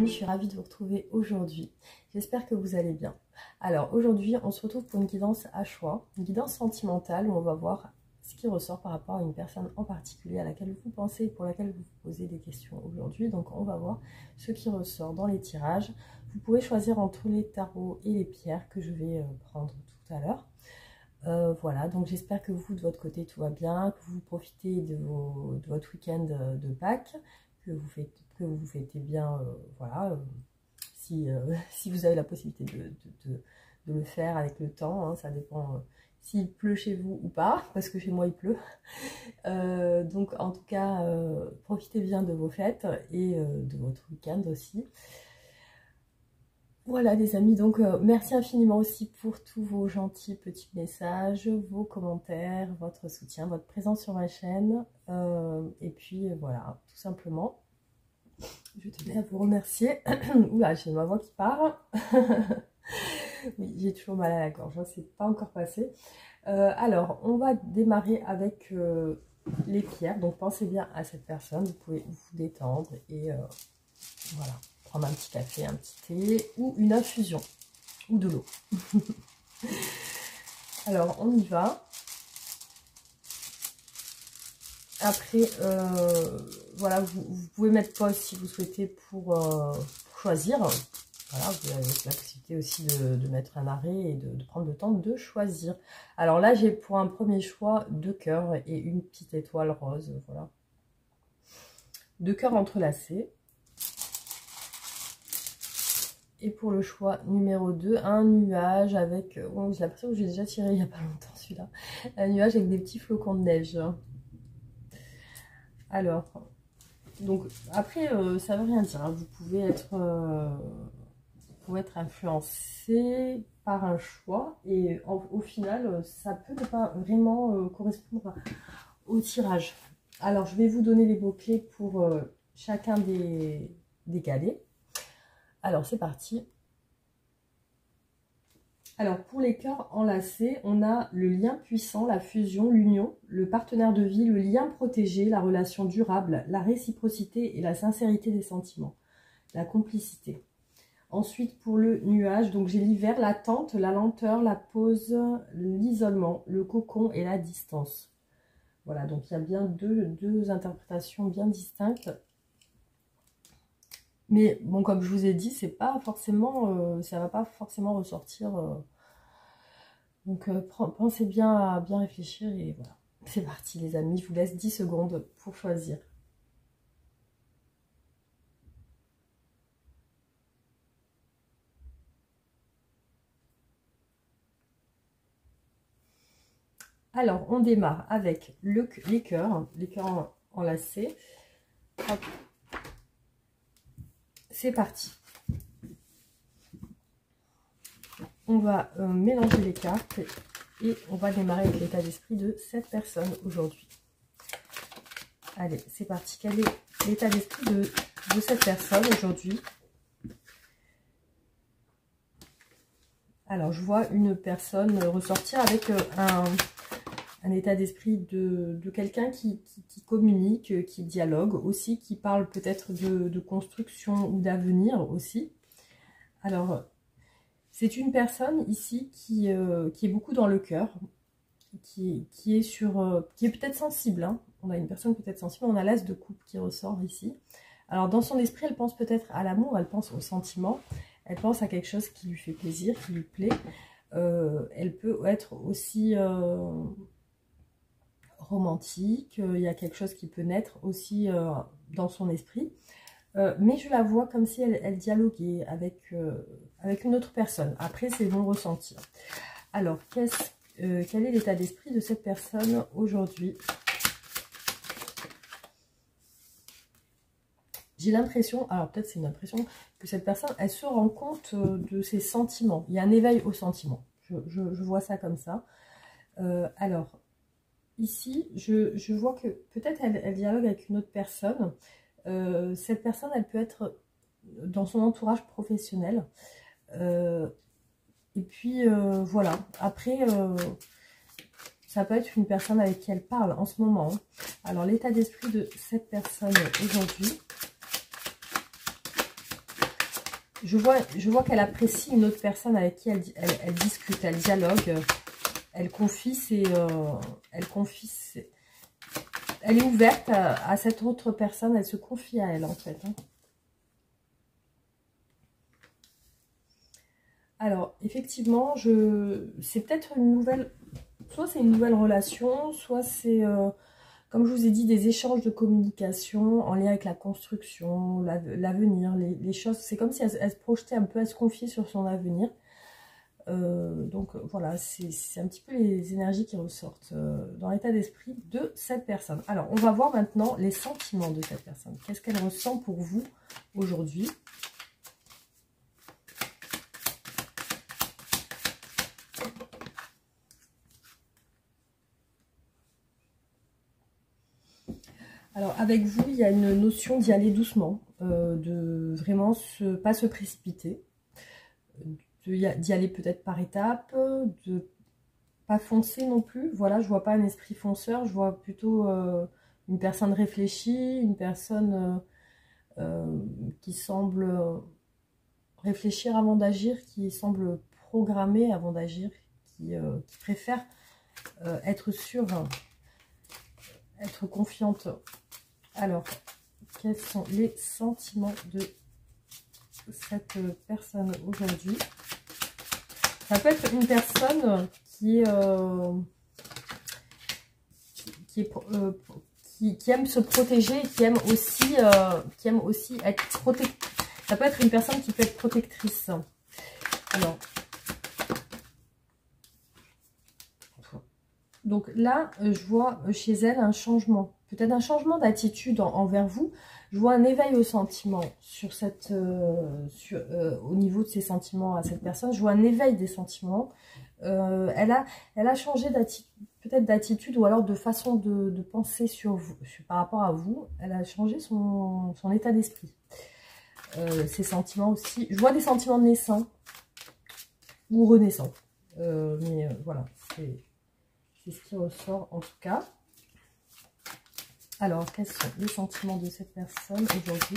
amis, je suis ravie de vous retrouver aujourd'hui. J'espère que vous allez bien. Alors aujourd'hui, on se retrouve pour une guidance à choix, une guidance sentimentale où on va voir ce qui ressort par rapport à une personne en particulier à laquelle vous pensez et pour laquelle vous vous posez des questions aujourd'hui. Donc on va voir ce qui ressort dans les tirages. Vous pourrez choisir entre les tarots et les pierres que je vais prendre tout à l'heure. Voilà, donc j'espère que vous, de votre côté, tout va bien, que vous profitez de votre week-end de Pâques, que vous fêtez bien, voilà, si vous avez la possibilité de le faire avec le temps, hein, ça dépend s'il pleut chez vous ou pas, parce que chez moi il pleut. Donc en tout cas, profitez bien de vos fêtes et de votre week-end aussi. Voilà les amis, donc merci infiniment aussi pour tous vos gentils petits messages, vos commentaires, votre soutien, votre présence sur ma chaîne. Et puis voilà, tout simplement, je tenais à vous remercier. Oula, j'ai ma voix qui part. Oui, j'ai toujours mal à la gorge, hein, c'est pas encore passé. Alors, on va démarrer avec les pierres. Donc pensez bien à cette personne, vous pouvez vous détendre et voilà. Prendre un petit café, un petit thé ou une infusion ou de l'eau. Alors on y va. Après, voilà, vous pouvez mettre pause si vous souhaitez pour choisir. Voilà, vous avez la possibilité aussi de mettre un arrêt et de prendre le temps de choisir. Alors là, j'ai pour un premier choix 2 cœurs et une petite étoile rose. Voilà. 2 cœurs entrelacés. Et pour le choix numéro 2, un nuage avec... Oh, j'ai l'impression que j'ai déjà tiré il n'y a pas longtemps celui-là. Un nuage avec des petits flocons de neige. Alors, donc après, ça veut rien dire. Hein. Vous pouvez être influencé par un choix. Et au final, ça peut ne pas vraiment correspondre au tirage. Alors, je vais vous donner les mots-clés pour chacun des galets. Alors, c'est parti. Alors, pour les cœurs enlacés, on a le lien puissant, la fusion, l'union, le partenaire de vie, le lien protégé, la relation durable, la réciprocité et la sincérité des sentiments, la complicité. Ensuite, pour le nuage, donc j'ai l'hiver, l'attente, la lenteur, la pause, l'isolement, le cocon et la distance. Voilà, donc il y a bien deux interprétations bien distinctes. Mais bon, comme je vous ai dit, c'est pas forcément, ça va pas forcément ressortir. Donc pensez bien à bien réfléchir et voilà. C'est parti les amis, je vous laisse 10 secondes pour choisir. Alors, on démarre avec les cœurs enlacés. Hop. C'est parti. On va mélanger les cartes et on va démarrer avec l'état d'esprit de cette personne aujourd'hui. Allez, c'est parti. Quel est l'état d'esprit de cette personne aujourd'hui? Alors, je vois une personne ressortir avec un état d'esprit de quelqu'un qui communique, qui dialogue aussi, qui parle peut-être de construction ou d'avenir aussi. Alors, c'est une personne ici qui est beaucoup dans le cœur, qui est peut-être sensible. Hein. On a une personne peut-être sensible, on a l'as de coupe qui ressort ici. Alors, dans son esprit, elle pense peut-être à l'amour, elle pense au sentiment, elle pense à quelque chose qui lui fait plaisir, qui lui plaît. Elle peut être aussi... romantique, il y a quelque chose qui peut naître aussi dans son esprit, mais je la vois comme si elle dialoguait avec une autre personne. Après, c'est mon ressenti. Alors, quel est l'état d'esprit de cette personne aujourd'hui? J'ai l'impression, alors peut-être c'est une impression, que cette personne, elle se rend compte de ses sentiments. Il y a un éveil aux sentiments. Je vois ça comme ça. Alors, ici, je vois que peut-être elle dialogue avec une autre personne. Cette personne, elle peut être dans son entourage professionnel. Et puis, voilà. Après, ça peut être une personne avec qui elle parle en ce moment. Alors, l'état d'esprit de cette personne aujourd'hui. Je vois qu'elle apprécie une autre personne avec qui elle discute, elle dialogue, elle confie elle est ouverte à cette autre personne, elle se confie à elle en fait. Hein. Alors, effectivement, c'est peut-être une nouvelle, soit c'est une nouvelle relation, soit c'est, comme je vous ai dit, des échanges de communication en lien avec la construction, l'avenir, les choses. C'est comme si elle se projetait un peu, elle se confiait sur son avenir. Donc voilà, c'est un petit peu les énergies qui ressortent dans l'état d'esprit de cette personne. Alors, on va voir maintenant les sentiments de cette personne. Qu'est-ce qu'elle ressent pour vous aujourd'hui ? Alors, avec vous, il y a une notion d'y aller doucement, de vraiment pas se précipiter, d'y aller peut-être par étapes, de pas foncer non plus. Voilà, je vois pas un esprit fonceur, je vois plutôt une personne réfléchie, une personne qui semble réfléchir avant d'agir, qui semble programmer avant d'agir, qui préfère être sûre, être confiante. Alors, quels sont les sentiments de cette personne aujourd'hui? Ça peut être une personne qui aime se protéger et qui aime aussi être protectrice. Ça peut être une personne qui peut être protectrice. Alors, donc là, je vois chez elle un changement. Peut-être un changement d'attitude envers vous. Je vois un éveil aux sentiments sur au niveau de ses sentiments à cette personne. Je vois un éveil des sentiments. Elle a changé peut-être d'attitude ou alors de façon de penser par rapport à vous. Elle a changé son état d'esprit. Ses sentiments aussi. Je vois des sentiments naissants ou renaissants. Voilà, c'est ce qui ressort en tout cas. Alors, quels sont les sentiments de cette personne aujourd'hui?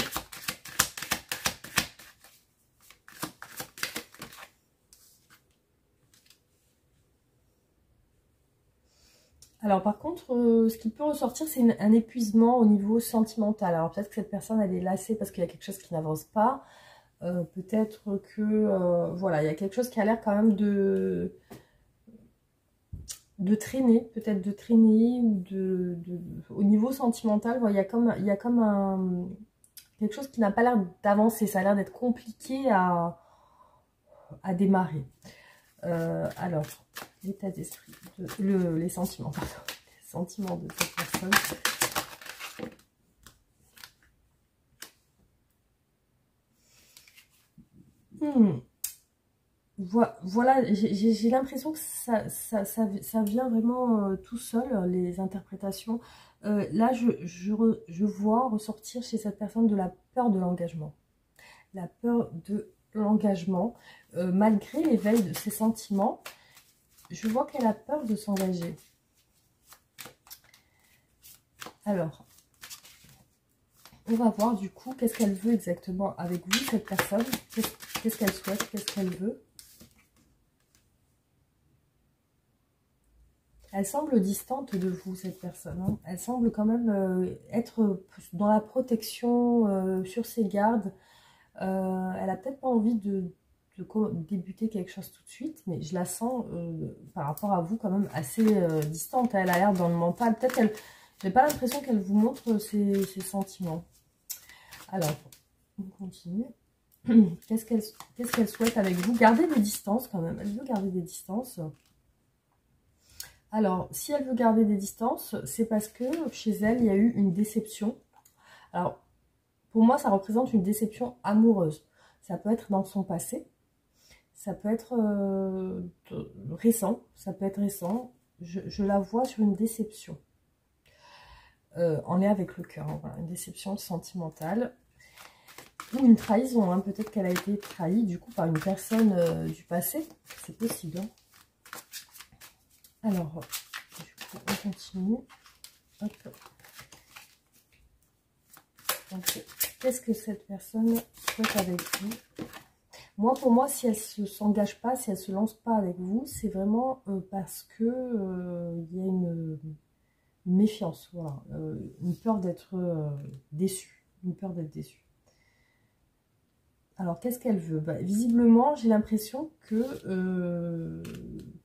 Alors, par contre, ce qui peut ressortir, c'est un épuisement au niveau sentimental. Alors, peut-être que cette personne, elle est lassée parce qu'il y a quelque chose qui n'avance pas. Peut-être que, voilà, il y a quelque chose qui a l'air quand même de traîner, peut-être de traîner, ou au niveau sentimental, voilà, il y a comme quelque chose qui n'a pas l'air d'avancer, ça a l'air d'être compliqué à démarrer. Alors, l'état d'esprit, les sentiments, pardon, les sentiments de cette personne. Voilà, j'ai l'impression que ça vient vraiment tout seul, les interprétations. Là, je vois ressortir chez cette personne de la peur de l'engagement. La peur de l'engagement. Malgré l'éveil de ses sentiments, je vois qu'elle a peur de s'engager. Alors, on va voir du coup qu'est-ce qu'elle veut exactement avec vous, cette personne. Qu'est-ce qu'elle souhaite, qu'est-ce qu'elle veut. Elle semble distante de vous, cette personne. Hein. Elle semble quand même être dans la protection, sur ses gardes. Elle n'a peut-être pas envie de débuter quelque chose tout de suite, mais je la sens, par rapport à vous, quand même assez distante. Elle a l'air dans le mental. Peut-être qu'elle... J'ai pas l'impression qu'elle vous montre ses sentiments. Alors, on continue. Qu'est-ce qu'elle souhaite avec vous? Garder des distances quand même. Elle veut garder des distances. Alors, si elle veut garder des distances, c'est parce que chez elle, il y a eu une déception. Alors, pour moi, ça représente une déception amoureuse. Ça peut être dans son passé. Ça peut être récent. Ça peut être récent. Je la vois sur une déception. En lien avec le cœur. Hein, voilà, une déception sentimentale. Ou une trahison. Hein. Peut-être qu'elle a été trahie, du coup, par une personne du passé. C'est possible. Hein. Alors, du coup, on continue. Hop. Donc, qu'est-ce que cette personne souhaite avec vous? Moi, pour moi, si elle ne s'engage pas, si elle ne se lance pas avec vous, c'est vraiment parce que il y a une méfiance, voilà, une peur d'être déçue, une peur d'être déçue. Alors, qu'est-ce qu'elle veut? Bah, visiblement, j'ai l'impression que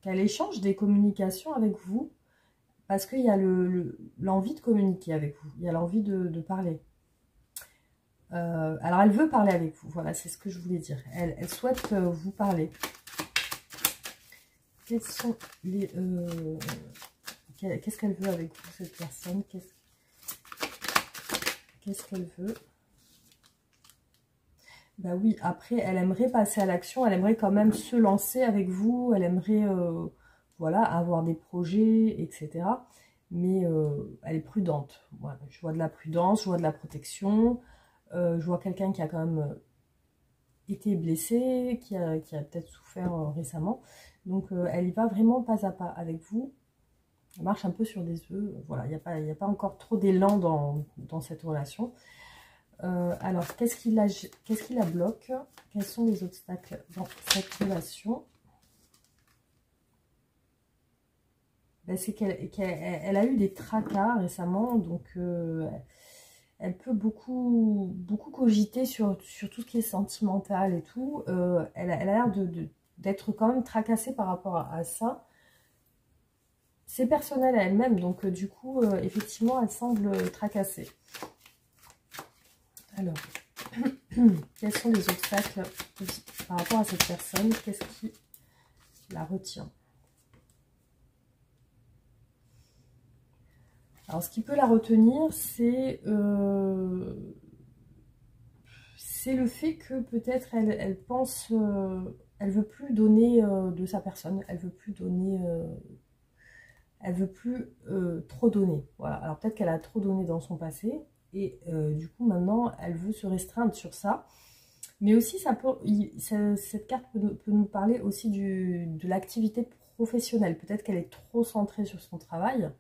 qu'elle échange des communications avec vous, parce qu'il y a l'envie de communiquer avec vous, il y a l'envie de parler. Alors, elle veut parler avec vous, voilà, c'est ce que je voulais dire. Elle souhaite vous parler. Quels sont les... qu'est-ce qu'elle veut avec vous, cette personne? Qu'est-ce qu'elle veut? Bah oui, après, elle aimerait passer à l'action, elle aimerait quand même se lancer avec vous, elle aimerait, voilà, avoir des projets, etc. Mais elle est prudente. Voilà, je vois de la prudence, je vois de la protection, je vois quelqu'un qui a quand même été blessé, qui a peut-être souffert récemment. Donc, elle y va vraiment pas à pas avec vous. Elle marche un peu sur des œufs. Voilà, il n'y a pas encore trop d'élan dans cette relation. Alors, qu'est-ce qui la bloque? Quels sont les obstacles dans cette relation? Ben, c'est qu'elle a eu des tracas récemment, donc elle peut beaucoup cogiter sur tout ce qui est sentimental et tout. Elle a l'air d'être quand même tracassée par rapport à ça. C'est personnel à elle-même, donc du coup, effectivement, elle semble tracassée. Alors, quels sont les obstacles par rapport à cette personne? Qu'est-ce qui la retient? Alors, ce qui peut la retenir, c'est le fait que peut-être elle pense... elle veut plus donner de sa personne. Elle veut plus donner... elle veut plus trop donner. Voilà. Alors, peut-être qu'elle a trop donné dans son passé. Et du coup, maintenant, elle veut se restreindre sur ça. Mais aussi, cette carte peut nous parler aussi de l'activité professionnelle. Peut-être qu'elle est trop centrée sur son travail,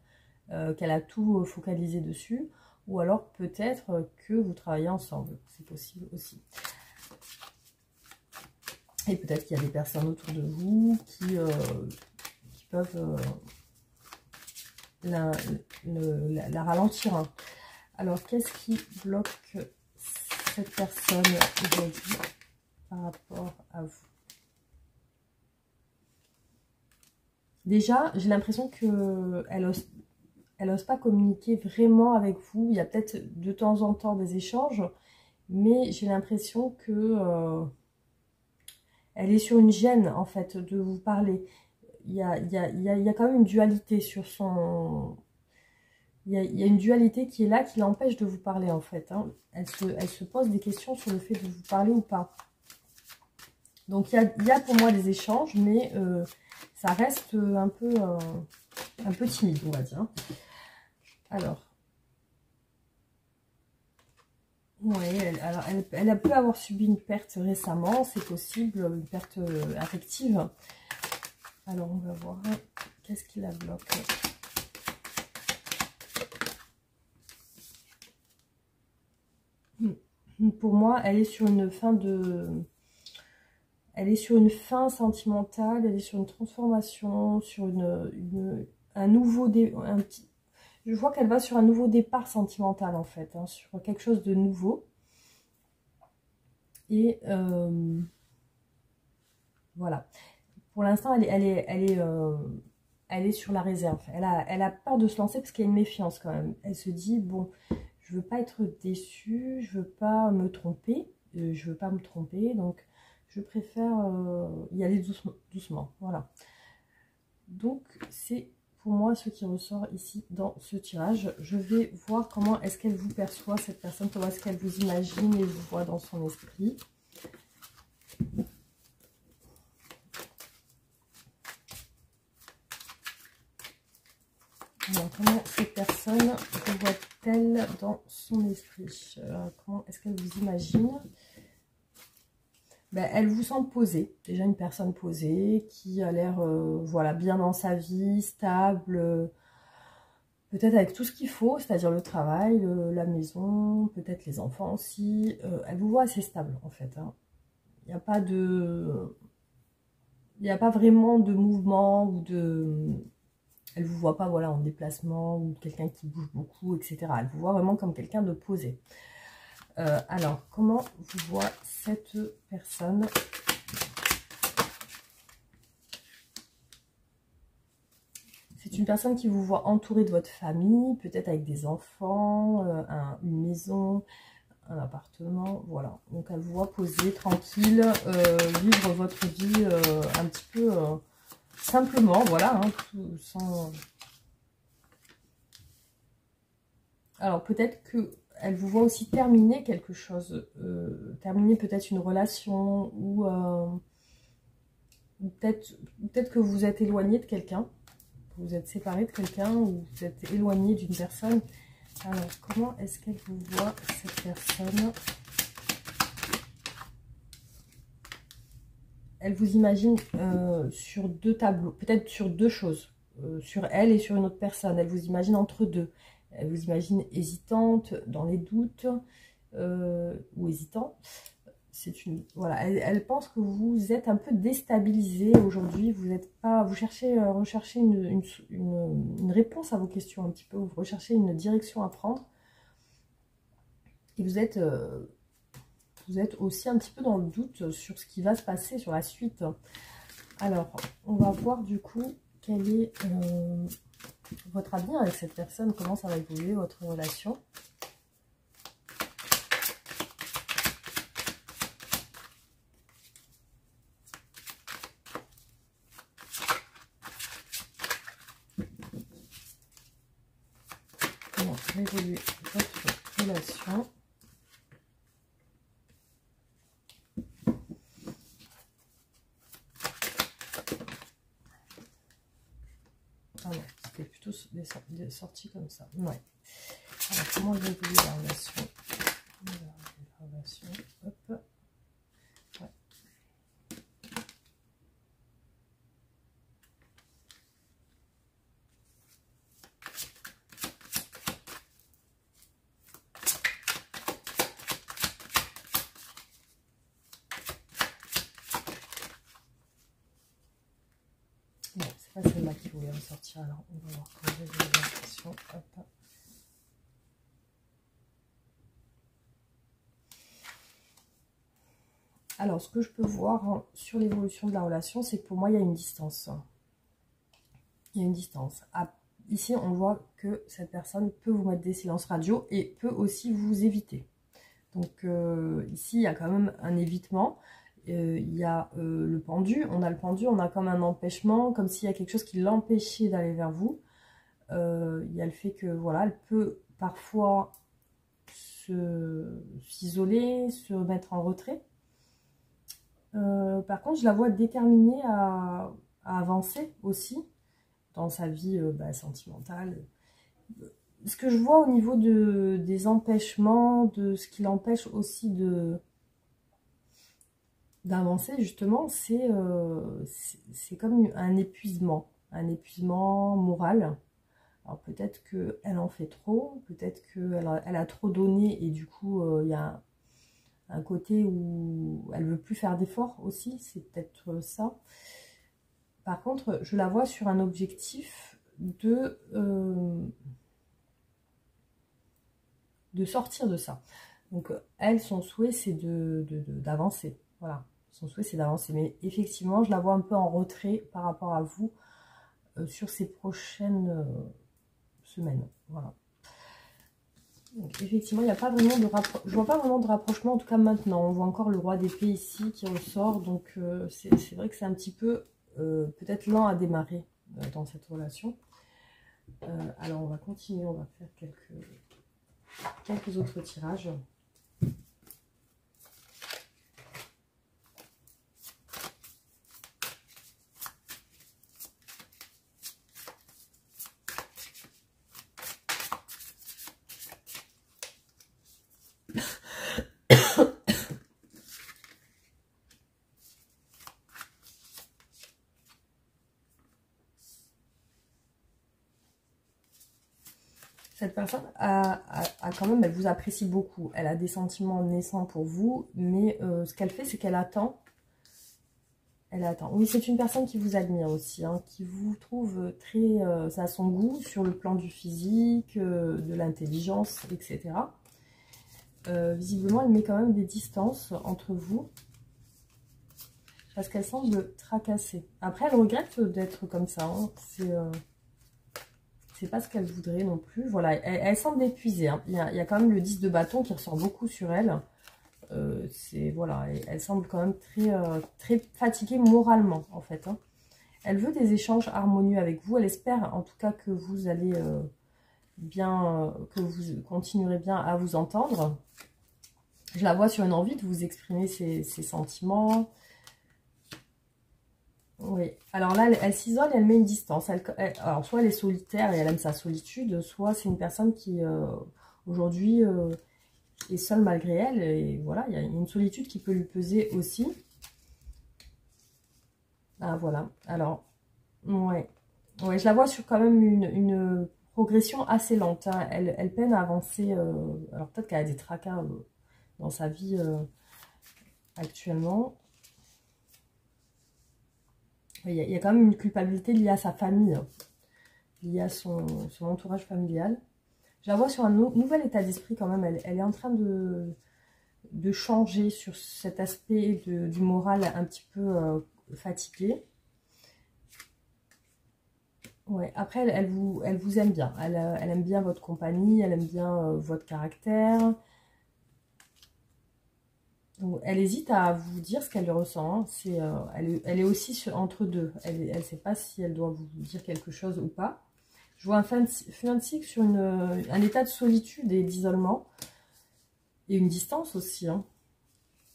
qu'elle a tout focalisé dessus. Ou alors, peut-être que vous travaillez ensemble. C'est possible aussi. Et peut-être qu'il y a des personnes autour de vous qui peuvent la ralentir. Hein. Alors, qu'est-ce qui bloque cette personne aujourd'hui par rapport à vous? Déjà, j'ai l'impression qu'elle ose pas communiquer vraiment avec vous. Il y a peut-être de temps en temps des échanges, mais j'ai l'impression que elle est sur une gêne, en fait, de vous parler. Il y a quand même une dualité sur son... Il y a une dualité qui est là, qui l'empêche de vous parler, en fait. Hein. Elle se pose des questions sur le fait de vous parler ou pas. Donc, il y a pour moi des échanges, mais ça reste un peu timide, on va dire. Alors, ouais, elle peut avoir subi une perte récemment, c'est possible, une perte affective. Alors, on va voir, qu'est-ce qui la bloque? Pour moi, elle est sur une fin elle est sur une fin sentimentale, elle est sur une transformation, sur un nouveau... je vois qu'elle va sur un nouveau départ sentimental, en fait, hein, sur quelque chose de nouveau. Et voilà. Pour l'instant, elle est sur la réserve. Elle a peur de se lancer parce qu'il y a une méfiance quand même. Elle se dit, bon, je veux pas être déçue, je veux pas me tromper, donc je préfère y aller doucement, voilà. Donc, c'est pour moi ce qui ressort ici dans ce tirage. Je vais voir comment est-ce qu'elle vous perçoit, cette personne, comment est-ce qu'elle vous imagine et vous voit dans son esprit. Alors, comment cette personne vous voit-elle dans son esprit? Comment est-ce qu'elle vous imagine? Ben, elle vous semble posée, déjà une personne posée, qui a l'air voilà, bien dans sa vie, stable, peut-être avec tout ce qu'il faut, c'est-à-dire le travail, la maison, peut-être les enfants aussi. Elle vous voit assez stable en fait. Hein. Il n'y a pas de... Il n'y a pas vraiment de mouvement ou de... Elle ne vous voit pas, voilà, en déplacement ou quelqu'un qui bouge beaucoup, etc. Elle vous voit vraiment comme quelqu'un de posé. Alors, comment vous voit cette personne? C'est une personne qui vous voit entourée de votre famille, peut-être avec des enfants, une maison, un appartement, voilà. Donc elle vous voit poser, tranquille, vivre votre vie un petit peu simplement, voilà, hein, tout, sans... Alors peut-être que elle vous voit aussi terminer quelque chose, terminer peut-être une relation, ou peut-être que vous êtes éloigné de quelqu'un, vous êtes séparé de quelqu'un, ou vous êtes éloigné d'une personne. Alors, comment est-ce qu'elle vous voit, cette personne? Elle vous imagine sur deux tableaux, peut-être sur deux choses, sur elle et sur une autre personne. Elle vous imagine entre deux. Elle vous imagine hésitante, dans les doutes, ou hésitant. Voilà, elle pense que vous êtes un peu déstabilisé aujourd'hui. Vous êtes pas, vous recherchez une réponse à vos questions un petit peu. Vous recherchez une direction à prendre. Et vous êtes aussi un petit peu dans le doute sur ce qui va se passer, sur la suite. Alors, on va voir du coup quel est votre avenir avec cette personne, comment ça va évoluer votre relation. Comment va évoluer votre relation. Ah non, c'était plutôt des sorties comme ça. Ouais. Alors, comment va évoluer la relation? La relation, hop. Ouais. Bon, c'est pas celle-là qui voulait ressortir, alors on va voir comment va évoluer la relation. Hop. Alors, ce que je peux voir sur l'évolution de la relation, c'est que pour moi, il y a une distance. Il y a une distance. Ici, on voit que cette personne peut vous mettre des silences radio et peut aussi vous éviter. Donc, ici, il y a quand même un évitement. Il y a le pendu. On a le pendu, on a comme un empêchement, comme s'il y a quelque chose qui l'empêchait d'aller vers vous. Il y a le fait que, voilà, elle peut parfois s'isoler, se mettre en retrait. Par contre, je la vois déterminée à avancer aussi dans sa vie sentimentale. Ce que je vois au niveau des empêchements, de ce qui l'empêche aussi d'avancer, justement, c'est comme un épuisement moral. Alors peut-être qu'elle en fait trop, peut-être qu'elle a trop donné et du coup, il y a un côté où elle veut plus faire d'efforts aussi, c'est peut-être ça. Par contre, je la vois sur un objectif de sortir de ça. Donc, elle, son souhait, c'est d'avancer. Voilà, son souhait, c'est d'avancer. Mais effectivement, je la vois un peu en retrait par rapport à vous sur ces prochaines semaines. Voilà. Donc, effectivement, il n'y a pas vraiment de rapprochement. Je vois pas vraiment de rapprochement, en tout cas maintenant. On voit encore le roi d'épée ici qui ressort. Donc, c'est vrai que c'est un petit peu peut-être lent à démarrer dans cette relation. Alors, on va continuer. On va faire quelques autres tirages. Cette personne a quand même, elle vous apprécie beaucoup. Elle a des sentiments naissants pour vous, mais ce qu'elle fait, c'est qu'elle attend. Elle attend. Oui, c'est une personne qui vous admire aussi, hein, qui vous trouve très à son goût sur le plan du physique, de l'intelligence, etc. Visiblement, elle met quand même des distances entre vous. Parce qu'elle semble tracassée. Après, elle regrette d'être comme ça. Hein. C'est pas ce qu'elle voudrait non plus. Voilà, elle semble épuisée. Hein. Il y a quand même le 10 de bâton qui ressort beaucoup sur elle. Voilà, elle semble quand même très fatiguée moralement, en fait. Hein. Elle veut des échanges harmonieux avec vous. Elle espère, en tout cas, que vous allez que vous continuerez bien à vous entendre. Je la vois sur une envie de vous exprimer ses sentiments. Oui, alors là, elle s'isole et elle met une distance. Alors, soit elle est solitaire et elle aime sa solitude, soit c'est une personne qui, aujourd'hui, est seule malgré elle. Et voilà, il y a une solitude qui peut lui peser aussi. Ah, voilà. Alors, ouais. Ouais, je la vois sur quand même une progression assez lente. Hein. Elle peine à avancer. Alors, peut-être qu'elle a des tracas dans sa vie actuellement. Il y a quand même une culpabilité liée à sa famille, liée à son entourage familial. Je la vois sur un nouvel état d'esprit quand même. Elle est en train de changer sur cet aspect du moral un petit peu fatigué. Ouais. Après, elle vous aime bien. Elle aime bien votre compagnie, elle aime bien votre caractère. Donc, elle hésite à vous dire ce qu'elle ressent. Hein. Elle est aussi entre deux. Elle ne sait pas si elle doit vous dire quelque chose ou pas. Je vois un fin de cycle sur un état de solitude et d'isolement. Et une distance aussi. Hein.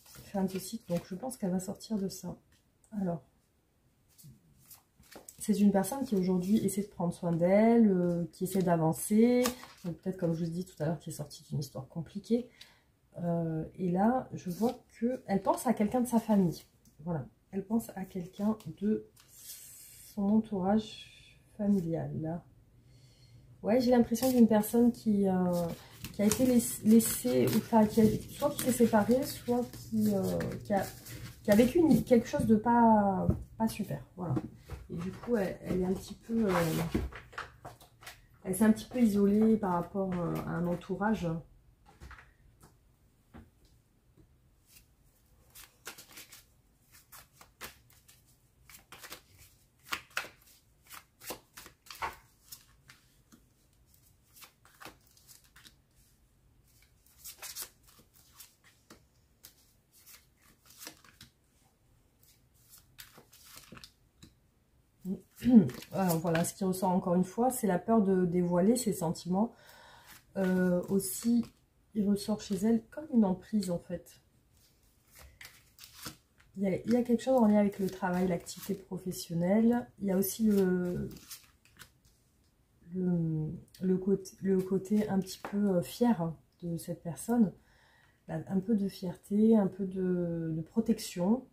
Fin de cycle. Donc je pense qu'elle va sortir de ça. Alors. C'est une personne qui aujourd'hui essaie de prendre soin d'elle, qui essaie d'avancer. Peut-être comme je vous dis tout à l'heure, qui est sortie d'une histoire compliquée. Et là, je vois qu'elle pense à quelqu'un de sa famille. Voilà. Elle pense à quelqu'un de son entourage familial. Là. Ouais, j'ai l'impression d'une personne qui a été laissée, enfin, soit qui s'est séparée, soit qui a vécu quelque chose de pas super. Voilà. Et du coup, elle est un petit peu... elle s'est un petit peu isolée par rapport à un entourage. Alors voilà, ce qui ressort encore une fois, c'est la peur de dévoiler ses sentiments. Aussi, il ressort chez elle comme une emprise en fait. Il y a quelque chose en lien avec le travail, l'activité professionnelle. Il y a aussi le côté un petit peu fier de cette personne. Un peu de fierté, un peu de protection.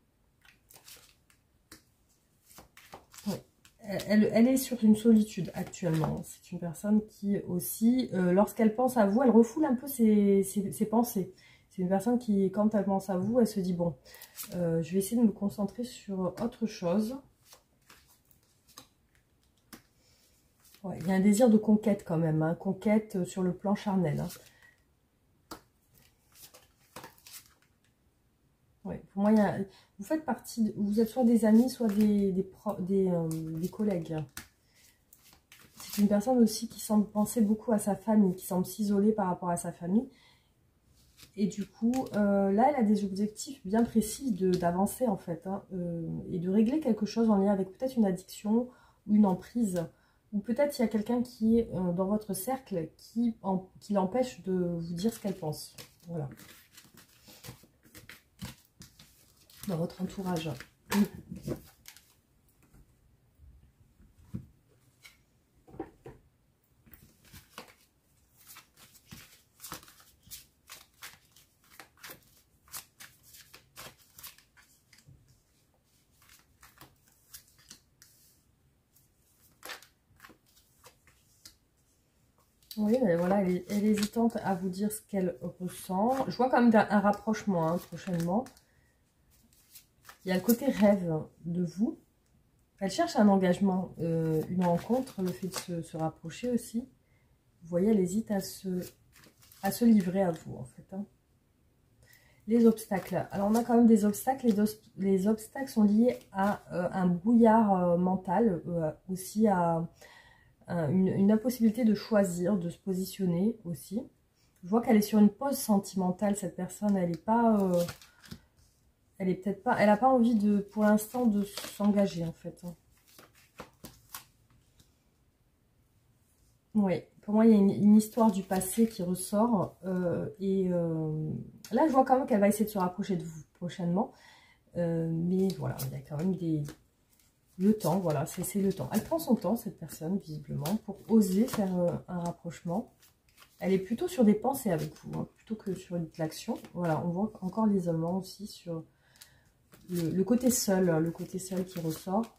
Elle est sur une solitude actuellement. C'est une personne qui aussi, lorsqu'elle pense à vous, elle refoule un peu ses pensées. C'est une personne qui, quand elle pense à vous, elle se dit, bon, je vais essayer de me concentrer sur autre chose. Ouais, il y a un désir de conquête quand même, hein, conquête sur le plan charnel. Hein. Ouais, pour moi, vous faites partie, vous êtes soit des amis, soit des collègues. C'est une personne aussi qui semble penser beaucoup à sa famille, qui semble s'isoler par rapport à sa famille. Et du coup, là, elle a des objectifs bien précis d'avancer en fait, hein, et de régler quelque chose en lien avec peut-être une addiction ou une emprise. Ou peut-être il y a quelqu'un qui est dans votre cercle qui l'empêche de vous dire ce qu'elle pense. Voilà. Dans votre entourage. Oui, mais voilà, elle est hésitante à vous dire ce qu'elle ressent. Je vois quand même un rapprochement hein, prochainement. Il y a le côté rêve de vous. Elle cherche un engagement, une rencontre, le fait de se rapprocher aussi. Vous voyez, elle hésite à se livrer à vous, en fait. Hein. Les obstacles. Alors, on a quand même des obstacles. Les obstacles sont liés à un brouillard mental, aussi à une impossibilité de choisir, de se positionner aussi. Je vois qu'elle est sur une pause sentimentale, cette personne. Elle n'est pas... elle est peut-être pas... Elle n'a pas envie, pour l'instant, de s'engager, en fait. Hein. Oui, pour moi, il y a une histoire du passé qui ressort. Là, je vois quand même qu'elle va essayer de se rapprocher de vous prochainement. Mais voilà, il y a quand même le temps. Voilà, c'est le temps. Elle prend son temps, cette personne, visiblement, pour oser faire un rapprochement. Elle est plutôt sur des pensées avec vous, hein, plutôt que sur de l'action. Voilà, on voit encore l'isolement aussi sur le côté seul qui ressort.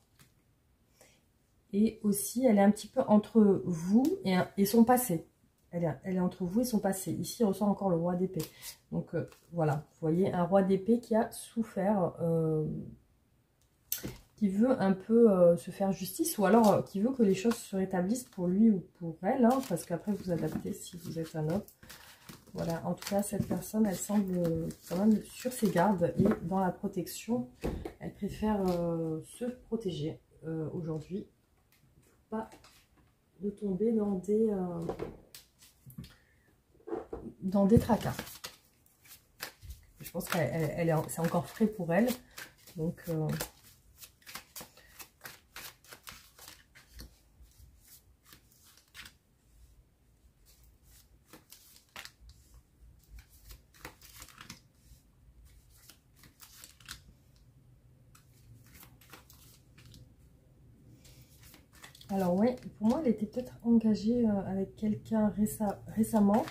Et aussi, elle est un petit peu entre vous et son passé. Elle est entre vous et son passé. Ici, il ressort encore le roi d'épée. Donc, voilà. Vous voyez, un roi d'épée qui a souffert, qui veut un peu se faire justice, ou alors qui veut que les choses se rétablissent pour lui ou pour elle, hein, parce qu'après, vous adaptez si vous êtes un homme. Voilà. En tout cas, cette personne, elle semble quand même sur ses gardes et dans la protection. Elle préfère se protéger aujourd'hui. Pas de tomber dans des tracas. Je pense que c'est encore frais pour elle. Donc, alors, ouais, pour moi, elle était peut-être engagée avec quelqu'un récemment.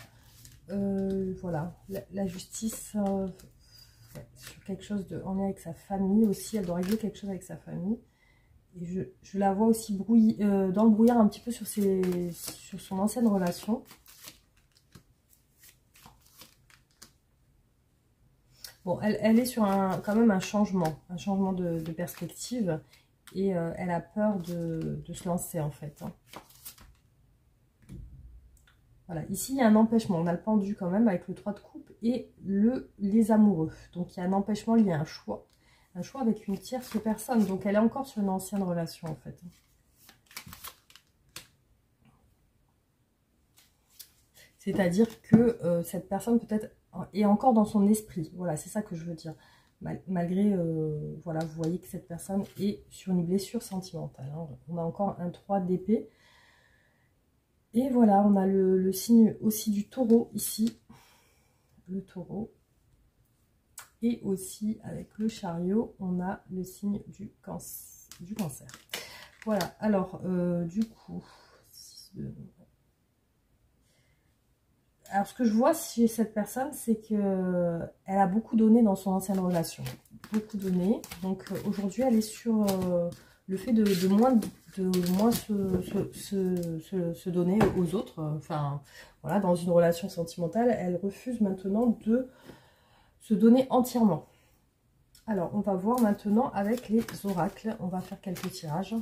Voilà, la justice sur quelque chose en lien avec sa famille aussi. Elle doit régler quelque chose avec sa famille. Et je la vois aussi dans le brouillard un petit peu sur son ancienne relation. Bon, elle est sur quand même un changement de perspective. Et elle a peur de se lancer en fait. Hein. Voilà, ici il y a un empêchement. On a le pendu quand même avec le 3 de coupe et les amoureux. Donc il y a un empêchement lié à un choix. Un choix avec une tierce personne. Donc elle est encore sur une ancienne relation en fait. C'est-à-dire que cette personne peut-être est encore dans son esprit. Voilà, c'est ça que je veux dire. Malgré, voilà, vous voyez que cette personne est sur une blessure sentimentale. Hein. On a encore un 3 d'épée. Et voilà, on a le signe aussi du taureau ici. Le taureau. Et aussi, avec le chariot, on a le signe du cancer. Voilà, alors, du coup... Alors, ce que je vois chez cette personne, c'est qu'elle a beaucoup donné dans son ancienne relation. Beaucoup donné. Donc, aujourd'hui, elle est sur le fait de moins se donner aux autres. Enfin, voilà, dans une relation sentimentale, elle refuse maintenant de se donner entièrement. Alors, on va voir maintenant avec les oracles. On va faire quelques tirages.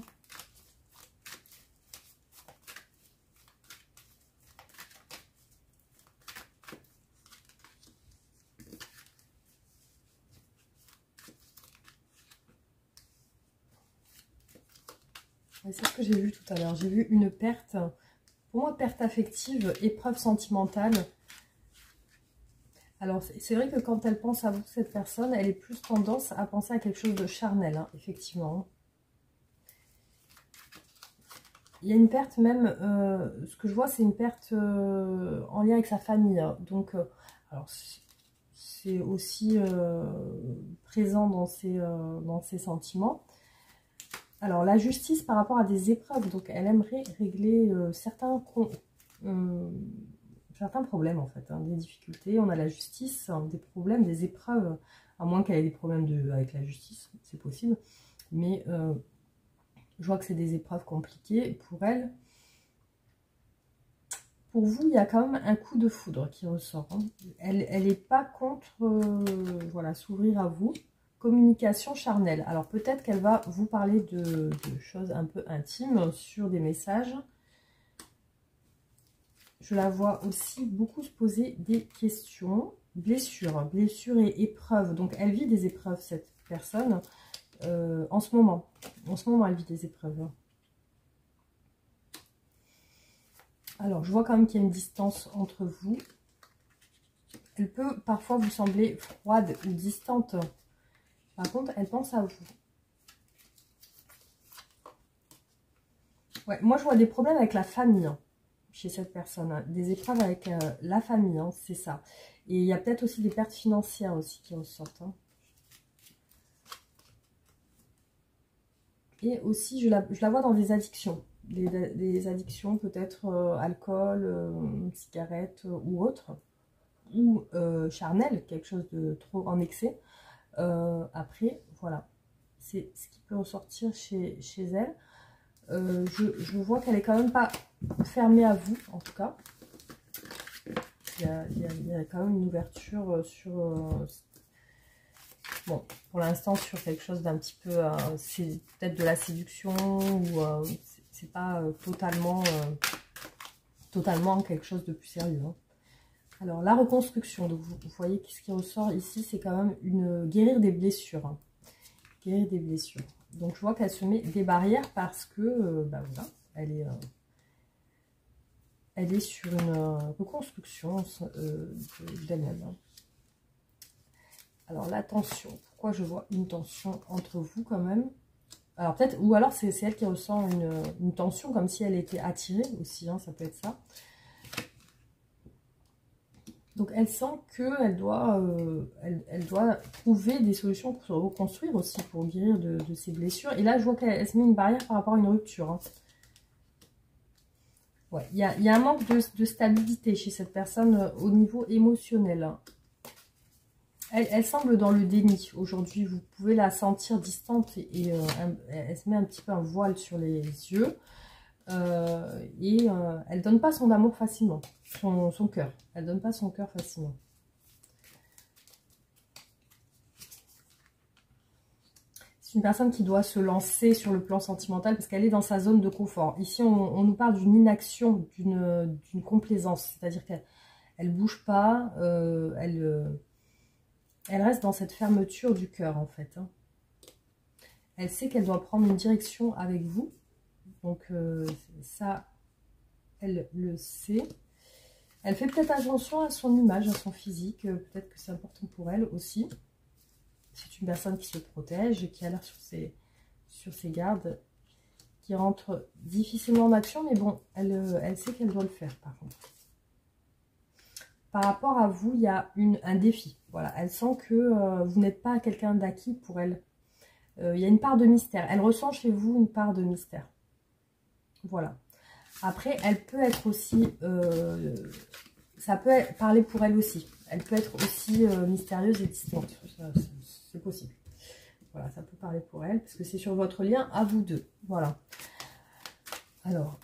C'est ce que j'ai vu tout à l'heure. J'ai vu une perte, pour moi, perte affective, épreuve sentimentale. Alors, c'est vrai que quand elle pense à vous, cette personne, elle est plus tendance à penser à quelque chose de charnel, hein, effectivement. Il y a une perte même, ce que je vois, c'est une perte en lien avec sa famille. Hein. Donc, alors, c'est aussi présent dans ses sentiments. Alors, la justice par rapport à des épreuves. Donc, elle aimerait régler certains problèmes, en fait. Hein, des difficultés. On a la justice, hein, des problèmes, des épreuves. À moins qu'elle ait des problèmes avec la justice, c'est possible. Mais je vois que c'est des épreuves compliquées pour elle. pour vous, il y a quand même un coup de foudre qui ressort. Hein. Elle n'est pas contre voilà, s'ouvrir à vous. Communication charnelle. Alors peut-être qu'elle va vous parler de choses un peu intimes sur des messages. Je la vois aussi beaucoup se poser des questions. Blessures et épreuves. Donc elle vit des épreuves, cette personne, en ce moment. En ce moment, elle vit des épreuves. Alors, je vois quand même qu'il y a une distance entre vous. Elle peut parfois vous sembler froide ou distante. Par contre, elle pense à vous. Ouais, moi, je vois des problèmes avec la famille hein, chez cette personne. Hein. Des épreuves avec la famille, hein, c'est ça. Et il y a peut-être aussi des pertes financières aussi qui ressortent. Hein. Et aussi, je la vois dans des addictions. Des addictions peut-être alcool, cigarette ou autre. Ou charnel, quelque chose de trop en excès. Après, voilà. C'est ce qui peut ressortir chez elle. Je vois qu'elle est quand même pas fermée à vous, en tout cas. Il y a quand même une ouverture sur... bon, pour l'instant, sur quelque chose d'un petit peu... c'est peut-être de la séduction ou c'est pas totalement quelque chose de plus sérieux. Hein. Alors, la reconstruction. Donc, vous voyez ce qui ressort ici, c'est quand même guérir des blessures. Hein. Guérir des blessures. Donc, je vois qu'elle se met des barrières parce que, bah voilà, elle est sur une reconstruction d'elle-même. Hein. Alors, la tension. Pourquoi je vois une tension entre vous quand même? Alors, peut-être, ou alors c'est elle qui ressent une tension comme si elle était attirée aussi, hein, ça peut être ça. Donc, elle sent qu'elle doit, elle doit trouver des solutions pour se reconstruire aussi, pour guérir de ses blessures. Et là, je vois qu'elle se met une barrière par rapport à une rupture. Hein. Ouais, il y a un manque de stabilité chez cette personne au niveau émotionnel. Hein. Elle semble dans le déni aujourd'hui. Vous pouvez la sentir distante et elle se met un petit peu un voile sur les yeux. Elle donne pas son amour facilement, son cœur. Elle donne pas son cœur facilement. C'est une personne qui doit se lancer sur le plan sentimental parce qu'elle est dans sa zone de confort. Ici, on nous parle d'une inaction, d'une complaisance. C'est-à-dire qu'elle ne bouge pas, elle reste dans cette fermeture du cœur en fait. Hein. Elle sait qu'elle doit prendre une direction avec vous. Donc ça, elle le sait. Elle fait peut-être attention à son image, à son physique. Peut-être que c'est important pour elle aussi. C'est une personne qui se protège, qui a l'air sur ses gardes, qui rentre difficilement en action. Mais bon, elle sait qu'elle doit le faire par contre. Par rapport à vous, il y a un défi. Voilà, elle sent que vous n'êtes pas quelqu'un d'acquis pour elle. Il y a une part de mystère. Elle ressent chez vous une part de mystère. Voilà. Après, elle peut être aussi... ça peut parler pour elle aussi. Elle peut être aussi mystérieuse et distante. C'est possible. Voilà, ça peut parler pour elle. Parce que c'est sur votre lien à vous deux. Voilà. Alors,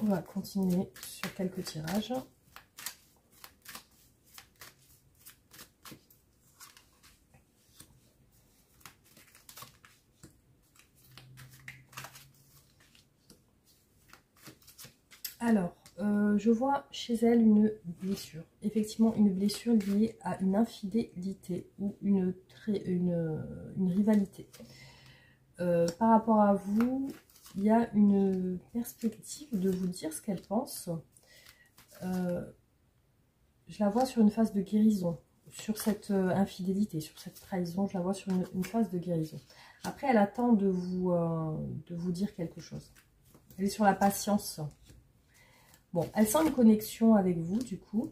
on va continuer sur quelques tirages. Alors, je vois chez elle une blessure. Effectivement, une blessure liée à une infidélité ou une rivalité. Par rapport à vous, il y a une perspective de vous dire ce qu'elle pense. Je la vois sur une phase de guérison. Sur cette infidélité, sur cette trahison, je la vois sur une phase de guérison. Après, elle attend de vous dire quelque chose. Elle est sur la patience. Bon, elle sent une connexion avec vous, du coup.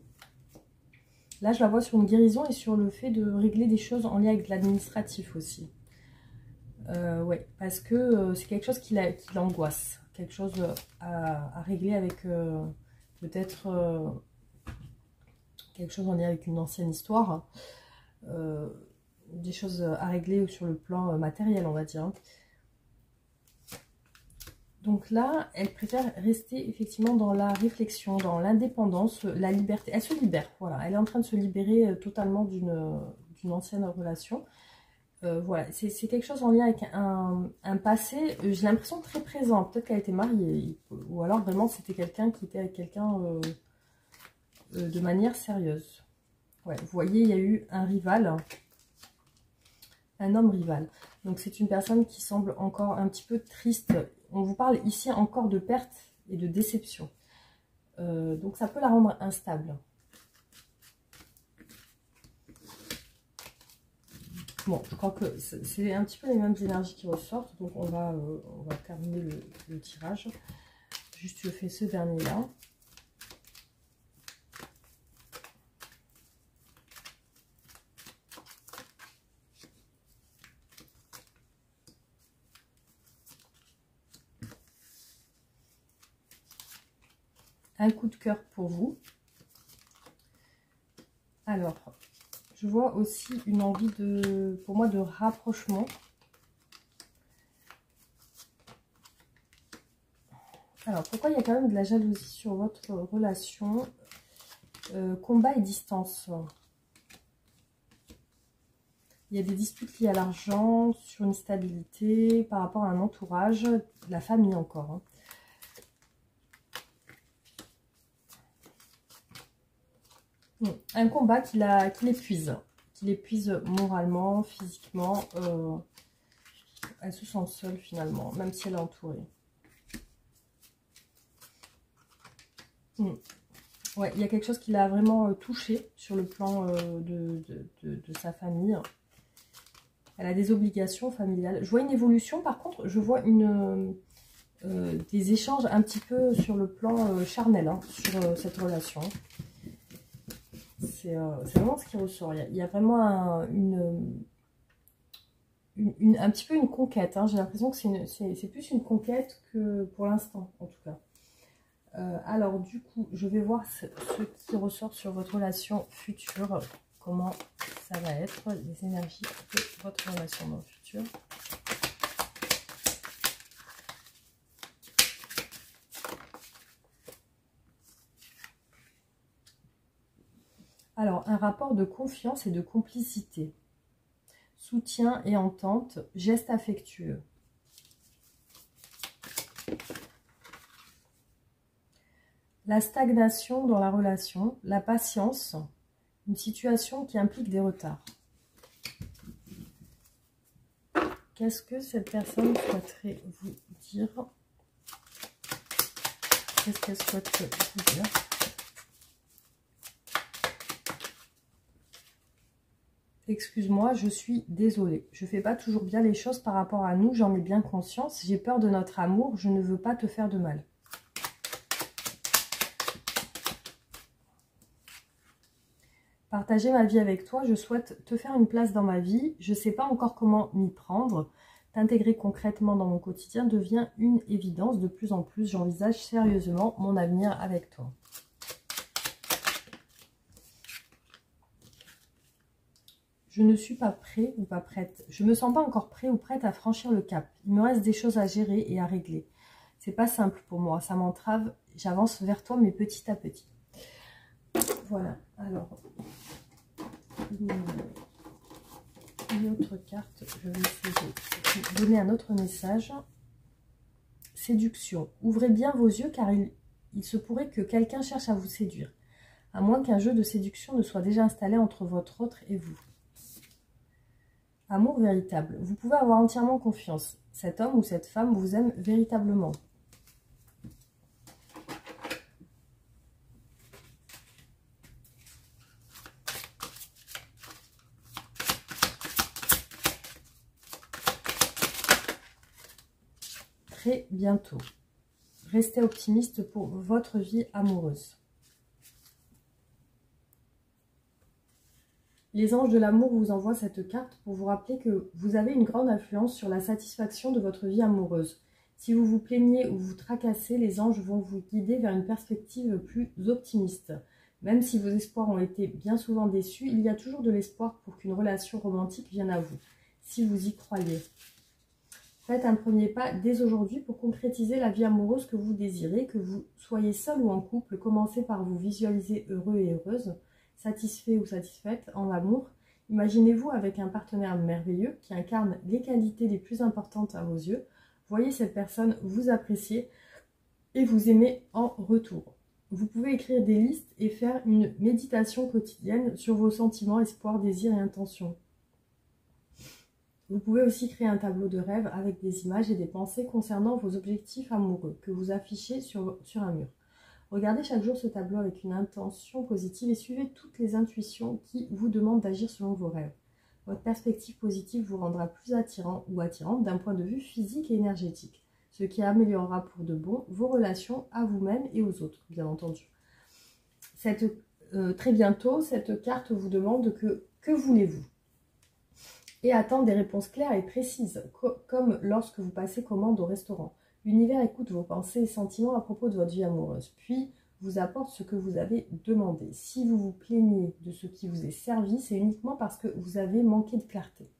Là, je la vois sur une guérison et sur le fait de régler des choses en lien avec l'administratif aussi. Ouais, parce que c'est quelque chose qui l'angoisse. Quelque chose à régler avec peut-être quelque chose en lien avec une ancienne histoire. Des choses à régler sur le plan matériel, on va dire. Donc là, elle préfère rester effectivement dans la réflexion, dans l'indépendance, la liberté. Elle se libère, voilà. Elle est en train de se libérer totalement d'une ancienne relation. Voilà, c'est quelque chose en lien avec un passé, j'ai l'impression très présent. Peut-être qu'elle était mariée, ou alors vraiment c'était quelqu'un qui était avec quelqu'un de manière sérieuse. Ouais, vous voyez, il y a eu un rival, un homme rival. Donc c'est une personne qui semble encore un petit peu triste. On vous parle ici encore de perte et de déception. Donc ça peut la rendre instable. Bon, je crois que c'est un petit peu les mêmes énergies qui ressortent. Donc on va terminer le tirage. Juste je fais ce dernier là. Un coup de cœur pour vous. Alors, je vois aussi une envie pour moi de rapprochement. Alors, pourquoi il y a quand même de la jalousie sur votre relation? Combat et distance. Il y a des disputes liées à l'argent, sur une stabilité, par rapport à un entourage, la famille encore. Hein. Un combat qui l'épuise moralement, physiquement. Elle se sent seule finalement, même si elle est entourée. Ouais, il y a quelque chose qui l'a vraiment touchée sur le plan de sa famille. Elle a des obligations familiales. Je vois une évolution, par contre, je vois des échanges un petit peu sur le plan charnel, hein, sur cette relation. C'est vraiment ce qui ressort. Il y a vraiment un petit peu une conquête. Hein. J'ai l'impression que c'est plus une conquête que pour l'instant, en tout cas. Alors, du coup, je vais voir ce qui ressort sur votre relation future. Comment ça va être, les énergies de votre relation dans le futur. Alors, un rapport de confiance et de complicité. Soutien et entente, gestes affectueux. La stagnation dans la relation, la patience, une situation qui implique des retards. Qu'est-ce que cette personne souhaiterait vous dire? Qu'est-ce qu'elle souhaiterait vous dire? Excuse-moi, je suis désolée. Je ne fais pas toujours bien les choses par rapport à nous, j'en ai bien conscience. J'ai peur de notre amour, je ne veux pas te faire de mal. Partager ma vie avec toi, je souhaite te faire une place dans ma vie. Je ne sais pas encore comment m'y prendre. T'intégrer concrètement dans mon quotidien devient une évidence. De plus en plus, j'envisage sérieusement mon avenir avec toi. Je ne suis pas prêt ou pas prête. Je ne me sens pas encore prêt ou prête à franchir le cap. Il me reste des choses à gérer et à régler. C'est pas simple pour moi, ça m'entrave. J'avance vers toi, mais petit à petit. Voilà, alors, une autre carte. Je vais essayer de donner un autre message. Séduction. Ouvrez bien vos yeux car il se pourrait que quelqu'un cherche à vous séduire. À moins qu'un jeu de séduction ne soit déjà installé entre votre autre et vous. Amour véritable. Vous pouvez avoir entièrement confiance. Cet homme ou cette femme vous aime véritablement. Très bientôt. Restez optimiste pour votre vie amoureuse. Les anges de l'amour vous envoient cette carte pour vous rappeler que vous avez une grande influence sur la satisfaction de votre vie amoureuse. Si vous vous plaignez ou vous tracassez, les anges vont vous guider vers une perspective plus optimiste. Même si vos espoirs ont été bien souvent déçus, il y a toujours de l'espoir pour qu'une relation romantique vienne à vous, si vous y croyez. Faites un premier pas dès aujourd'hui pour concrétiser la vie amoureuse que vous désirez, que vous soyez seul ou en couple. Commencez par vous visualiser heureux et heureuse, satisfait ou satisfaite en amour. Imaginez-vous avec un partenaire merveilleux qui incarne les qualités les plus importantes à vos yeux. Voyez cette personne vous apprécier et vous aimer en retour. Vous pouvez écrire des listes et faire une méditation quotidienne sur vos sentiments, espoirs, désirs et intentions. Vous pouvez aussi créer un tableau de rêve avec des images et des pensées concernant vos objectifs amoureux que vous affichez sur un mur. Regardez chaque jour ce tableau avec une intention positive et suivez toutes les intuitions qui vous demandent d'agir selon vos rêves. Votre perspective positive vous rendra plus attirant ou attirante d'un point de vue physique et énergétique, ce qui améliorera pour de bon vos relations à vous-même et aux autres, bien entendu. Très bientôt, cette carte vous demande que voulez-vous ? Et attendre des réponses claires et précises, comme lorsque vous passez commande au restaurant. L'univers écoute vos pensées et sentiments à propos de votre vie amoureuse, puis vous apporte ce que vous avez demandé. Si vous vous plaignez de ce qui vous est servi, c'est uniquement parce que vous avez manqué de clarté.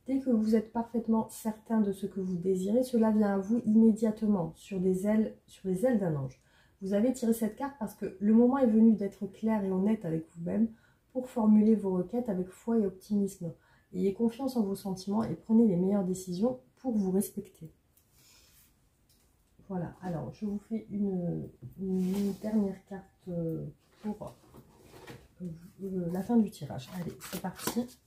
Dès que vous êtes parfaitement certain de ce que vous désirez, cela vient à vous immédiatement, sur les ailes d'un ange. Vous avez tiré cette carte parce que le moment est venu d'être clair et honnête avec vous-même, pour formuler vos requêtes avec foi et optimisme. Ayez confiance en vos sentiments et prenez les meilleures décisions pour vous respecter. Voilà, alors je vous fais une dernière carte pour la fin du tirage. Allez, c'est parti.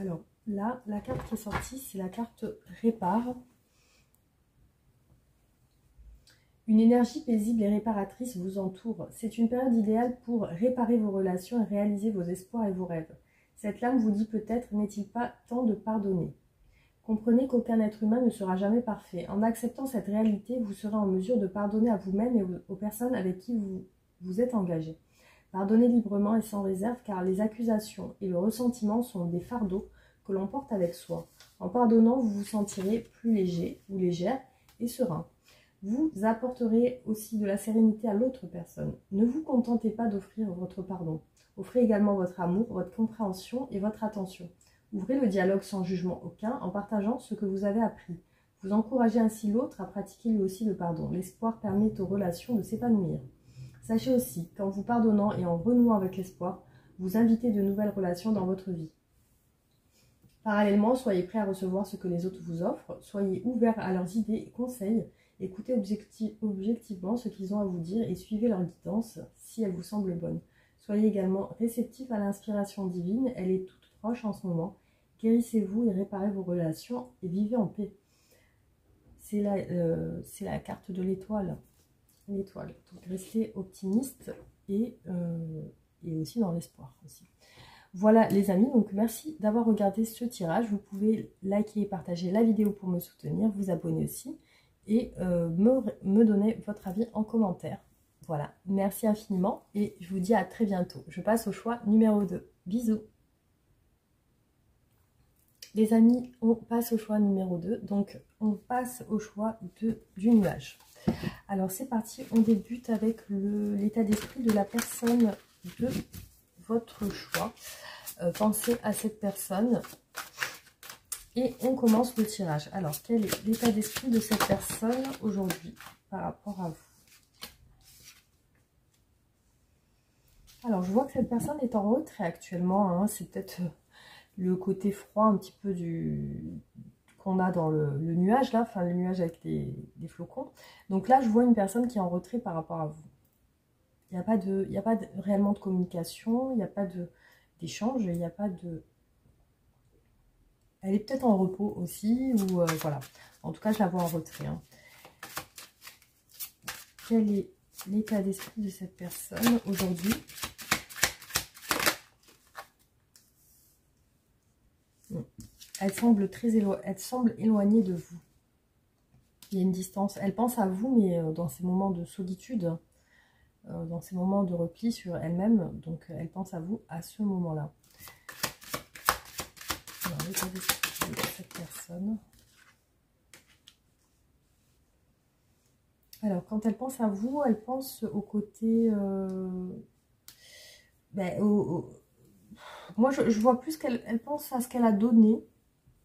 Alors là, la carte qui est sortie, c'est la carte Répare. Une énergie paisible et réparatrice vous entoure. C'est une période idéale pour réparer vos relations et réaliser vos espoirs et vos rêves. Cette lame vous dit peut-être, n'est-il pas temps de pardonner? Comprenez qu'aucun être humain ne sera jamais parfait. En acceptant cette réalité, vous serez en mesure de pardonner à vous-même et aux personnes avec qui vous êtes engagé. Pardonnez librement et sans réserve, car les accusations et le ressentiment sont des fardeaux que l'on porte avec soi. En pardonnant, vous vous sentirez plus léger ou légère et serein. Vous apporterez aussi de la sérénité à l'autre personne. Ne vous contentez pas d'offrir votre pardon. Offrez également votre amour, votre compréhension et votre attention. Ouvrez le dialogue sans jugement aucun en partageant ce que vous avez appris. Vous encouragez ainsi l'autre à pratiquer lui aussi le pardon. L'espoir permet aux relations de s'épanouir. Sachez aussi qu'en vous pardonnant et en renouant avec l'espoir, vous invitez de nouvelles relations dans votre vie. Parallèlement, soyez prêts à recevoir ce que les autres vous offrent. Soyez ouverts à leurs idées et conseils. Écoutez objectivement ce qu'ils ont à vous dire et suivez leur guidance si elle vous semble bonne. Soyez également réceptifs à l'inspiration divine, elle est toute proche en ce moment. Guérissez-vous et réparez vos relations et vivez en paix. C'est la carte de l'étoile. L'étoile. Donc restez optimiste et aussi dans l'espoir aussi. Voilà les amis, donc merci d'avoir regardé ce tirage. Vous pouvez liker et partager la vidéo pour me soutenir, vous abonner aussi. Et me donner votre avis en commentaire. Voilà, merci infiniment et je vous dis à très bientôt. Je passe au choix numéro 2. Bisous. Les amis, on passe au choix numéro 2. Donc, on passe au choix du nuage. Alors, c'est parti. On débute avec l'état d'esprit de la personne de votre choix. Pensez à cette personne. Et on commence le tirage. Alors, quel est l'état d'esprit de cette personne aujourd'hui par rapport à vous? Alors, je vois que cette personne est en retrait actuellement. Hein. C'est peut-être le côté froid un petit peu qu'on a dans le nuage, là. Enfin, le nuage avec des flocons. Donc là, je vois une personne qui est en retrait par rapport à vous. Il n'y a pas réellement de communication, il n'y a pas d'échange, il n'y a pas de... Elle est peut-être en repos aussi, ou voilà. En tout cas, je la vois en retrait. Hein. Quel est l'état d'esprit de cette personne aujourd'hui? Elle semble éloignée de vous. Il y a une distance. Elle pense à vous, mais dans ces moments de solitude, dans ces moments de repli sur elle-même. Donc, elle pense à vous à ce moment-là. Alors, l'état d'esprit de cette personne. Alors, quand elle pense à vous, elle pense au côté ben, moi, je vois plus qu'elle pense à ce qu'elle a donné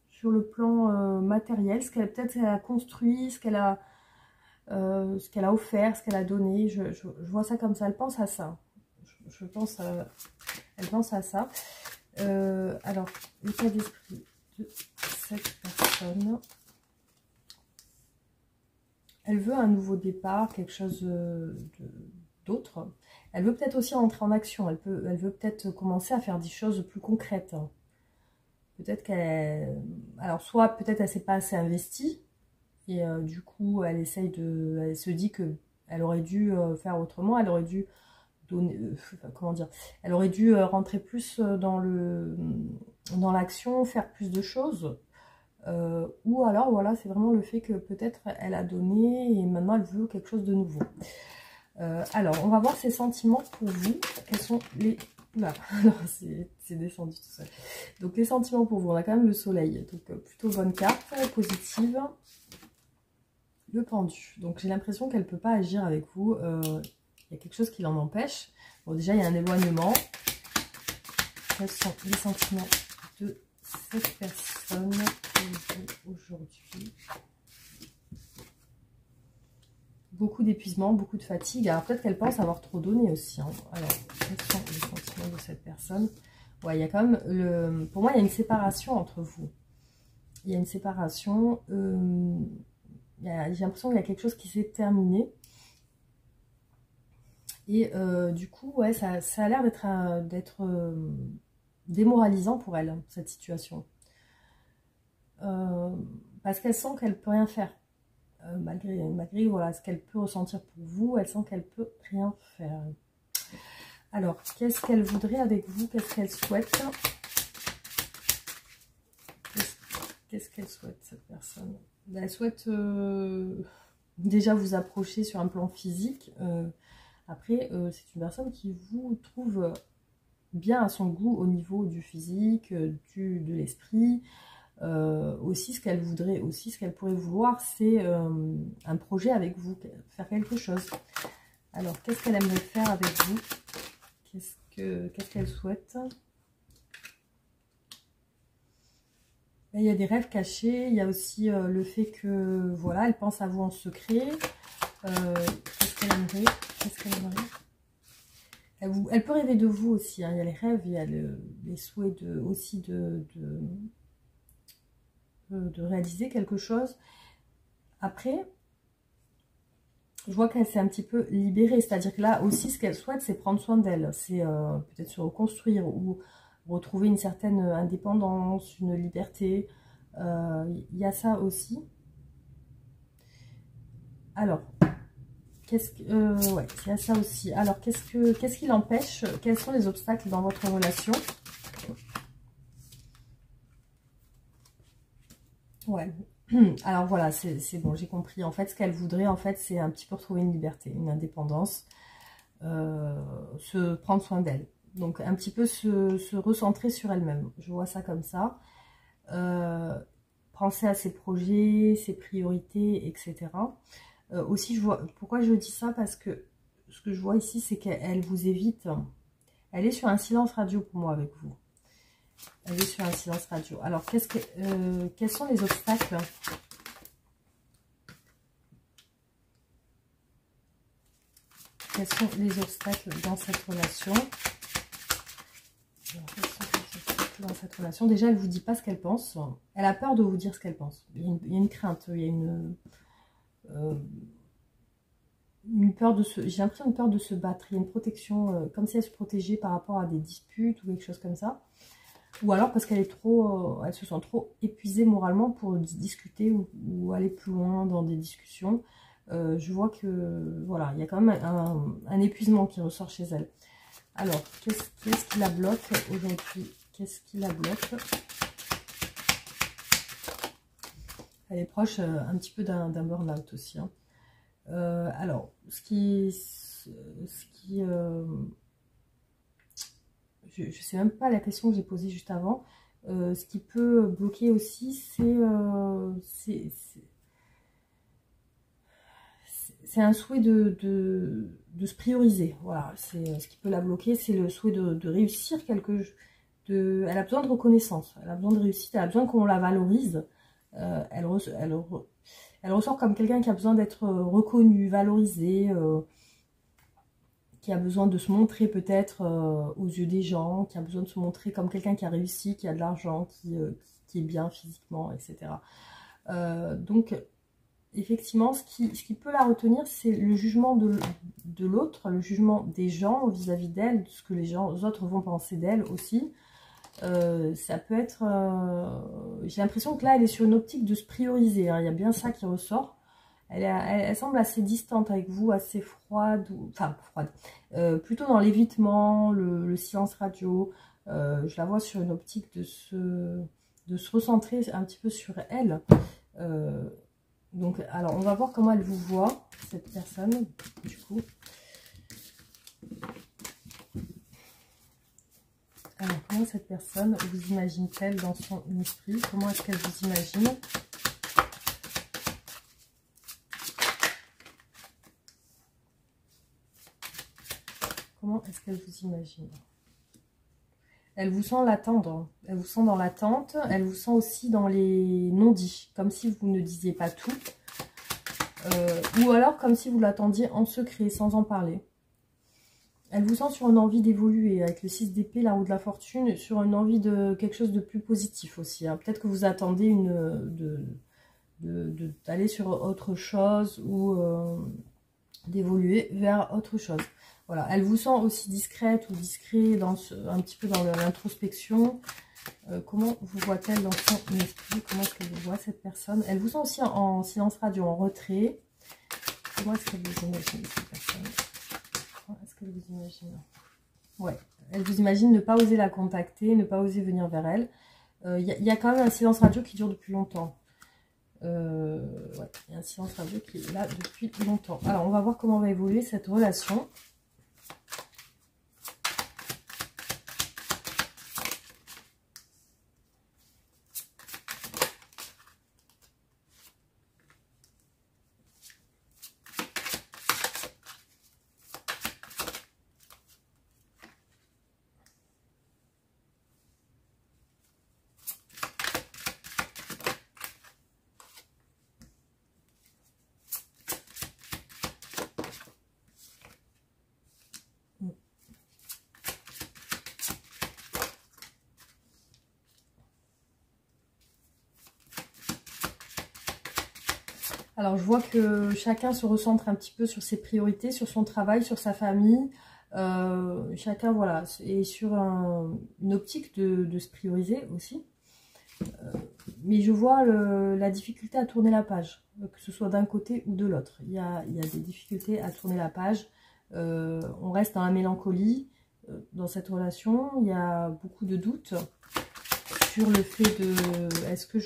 sur le plan matériel, ce qu'elle peut-être elle a construit, ce qu'elle a offert, ce qu'elle a donné. Je vois ça comme ça. Elle pense à ça. Je pense elle pense à ça. Alors, l'état d'esprit de cette personne. Elle veut un nouveau départ, quelque chose d'autre. Elle veut peut-être aussi rentrer en action. Elle veut peut-être commencer à faire des choses plus concrètes. Peut-être qu'elle... Alors, soit peut-être elle ne s'est pas assez investie. Et du coup, elle se dit que elle aurait dû faire autrement. Elle aurait dû donner... comment dire? Elle aurait dû rentrer plus dans l'action, faire plus de choses. Ou alors, voilà, c'est vraiment le fait que peut-être elle a donné et maintenant elle veut quelque chose de nouveau. Alors, on va voir ses sentiments pour vous. Quels sont les... Là, c'est descendu tout seul. Donc, les sentiments pour vous. On a quand même le soleil. Donc, plutôt bonne carte, positive. Le pendu. Donc, j'ai l'impression qu'elle ne peut pas agir avec vous. Il y a quelque chose qui l'en empêche. Bon, déjà, il y a un éloignement. Quels sont les sentiments de cette personne aujourd'hui? Beaucoup d'épuisement, beaucoup de fatigue. Alors peut-être qu'elle pense avoir trop donné aussi. Hein. Alors, quels sont les sentiments de cette personne? Ouais, il y a quand même pour moi, il y a une séparation entre vous. Il y a une séparation. J'ai l'impression qu'il y a quelque chose qui s'est terminé. Et du coup, ouais, ça a l'air d'être démoralisant pour elle, cette situation. Parce qu'elle sent qu'elle ne peut rien faire. Malgré voilà, ce qu'elle peut ressentir pour vous, elle sent qu'elle ne peut rien faire. Alors, qu'est-ce qu'elle voudrait avec vous? Qu'est-ce qu'elle souhaite? Qu'est-ce qu'elle souhaite, cette personne? Elle souhaite déjà vous approcher sur un plan physique. Après, c'est une personne qui vous trouve bien à son goût au niveau du physique, de l'esprit. Aussi, ce qu'elle voudrait, aussi ce qu'elle pourrait vouloir, c'est un projet avec vous, faire quelque chose. Alors, qu'est-ce qu'elle aimerait faire avec vous? Qu'est-ce qu'elle souhaite? Là, il y a des rêves cachés, il y a aussi le fait que, voilà, elle pense à vous en secret. Qu'est-ce qu'elle aimerait? Qu'est-ce qu'elle aimerait? Elle peut rêver de vous aussi, hein. Il y a les rêves, il y a les souhaits aussi de réaliser quelque chose. Après, je vois qu'elle s'est un petit peu libérée, c'est-à-dire que là aussi, ce qu'elle souhaite, c'est prendre soin d'elle. C'est peut-être se reconstruire ou retrouver une certaine indépendance, une liberté. Il y a ça aussi. Alors, ouais, il y a ça aussi. Alors, qu'est-ce qui l'empêche? Quels sont les obstacles dans votre relation? Ouais. Alors voilà, c'est bon, j'ai compris. En fait, ce qu'elle voudrait, en fait, c'est un petit peu retrouver une liberté, une indépendance, se prendre soin d'elle. Donc, un petit peu se recentrer sur elle-même. Je vois ça comme ça. Penser à ses projets, ses priorités, etc. Aussi, pourquoi je dis ça? Parce que ce que je vois ici, c'est qu'elle vous évite. Elle est sur un silence radio pour moi avec vous. Elle est sur un silence radio. Alors, quels sont les obstacles? Quels sont les obstacles dans cette relation? Alors, quels sont les obstacles dans cette relation? Déjà, elle ne vous dit pas ce qu'elle pense. Elle a peur de vous dire ce qu'elle pense. Il y a une crainte, il y a une peur de se... J'ai l'impression une peur de se battre. Il y a une protection, comme si elle se protégeait par rapport à des disputes ou quelque chose comme ça. Ou alors parce qu'elle est trop, elle se sent trop épuisée moralement pour discuter ou aller plus loin dans des discussions. Je vois que voilà, il y a quand même un épuisement qui ressort chez elle. Alors, qu'est-ce qui la bloque aujourd'hui? Qu'est-ce qui la bloque? Elle est proche un petit peu d'un burn-out aussi. Hein. Alors, je ne sais même pas la question que j'ai posée juste avant. Ce qui peut bloquer c'est c'est un souhait de se prioriser. Voilà, c'est ce qui peut la bloquer, c'est le souhait de réussir quelque chose. Elle a besoin de reconnaissance, elle a besoin de réussite, elle a besoin qu'on la valorise. Elle ressort comme quelqu'un qui a besoin d'être reconnu, valorisé, qui a besoin de se montrer peut-être aux yeux des gens, qui a besoin de se montrer comme quelqu'un qui a réussi, qui a de l'argent, qui est bien physiquement, etc. Donc, effectivement, ce qui peut la retenir, c'est le jugement de l'autre, le jugement des gens vis-à-vis d'elle, ce que les autres vont penser d'elle aussi. Ça peut être... j'ai l'impression que là, elle est sur une optique de se prioriser. Hein. Il y a bien ça qui ressort. Elle semble assez distante avec vous, assez froide. Enfin, froide. Plutôt dans l'évitement, le silence radio. Je la vois sur une optique de se recentrer un petit peu sur elle. Donc, alors, on va voir comment elle vous voit, cette personne, du coup. Alors, comment cette personne vous imagine-t-elle dans son esprit? Comment est-ce qu'elle vous imagine? Comment est-ce qu'elle vous imagine? Elle vous sent l'attendre. Elle vous sent dans l'attente. Elle vous sent aussi dans les non-dits. Comme si vous ne disiez pas tout. Ou alors comme si vous l'attendiez en secret, sans en parler. Elle vous sent sur une envie d'évoluer, avec le 6 d'épée, la roue de la fortune, sur une envie de quelque chose de plus positif aussi. Hein. Peut-être que vous attendez d'aller sur autre chose ou d'évoluer vers autre chose. Voilà, elle vous sent aussi discrète ou discret, un petit peu dans l'introspection. Comment vous voit-elle dans son esprit? Comment est-ce qu'elle vous voit, cette personne? Elle vous sent aussi en silence radio, en retrait. Comment est-ce qu'elle vous imagine, cette personne? Comment est-ce qu'elle vous imagine? Ouais, elle vous imagine ne pas oser la contacter, ne pas oser venir vers elle. Il y a quand même un silence radio qui dure depuis longtemps. Ouais, il y a un silence radio qui est là depuis longtemps. Alors, on va voir comment va évoluer cette relation. Alors, je vois que chacun se recentre un petit peu sur ses priorités, sur son travail, sur sa famille. Chacun, voilà, est sur une optique de se prioriser aussi. Mais je vois la difficulté à tourner la page, que ce soit d'un côté ou de l'autre. Il y a des difficultés à tourner la page. On reste dans la mélancolie dans cette relation. Il y a beaucoup de doutes sur le fait de... Est-ce que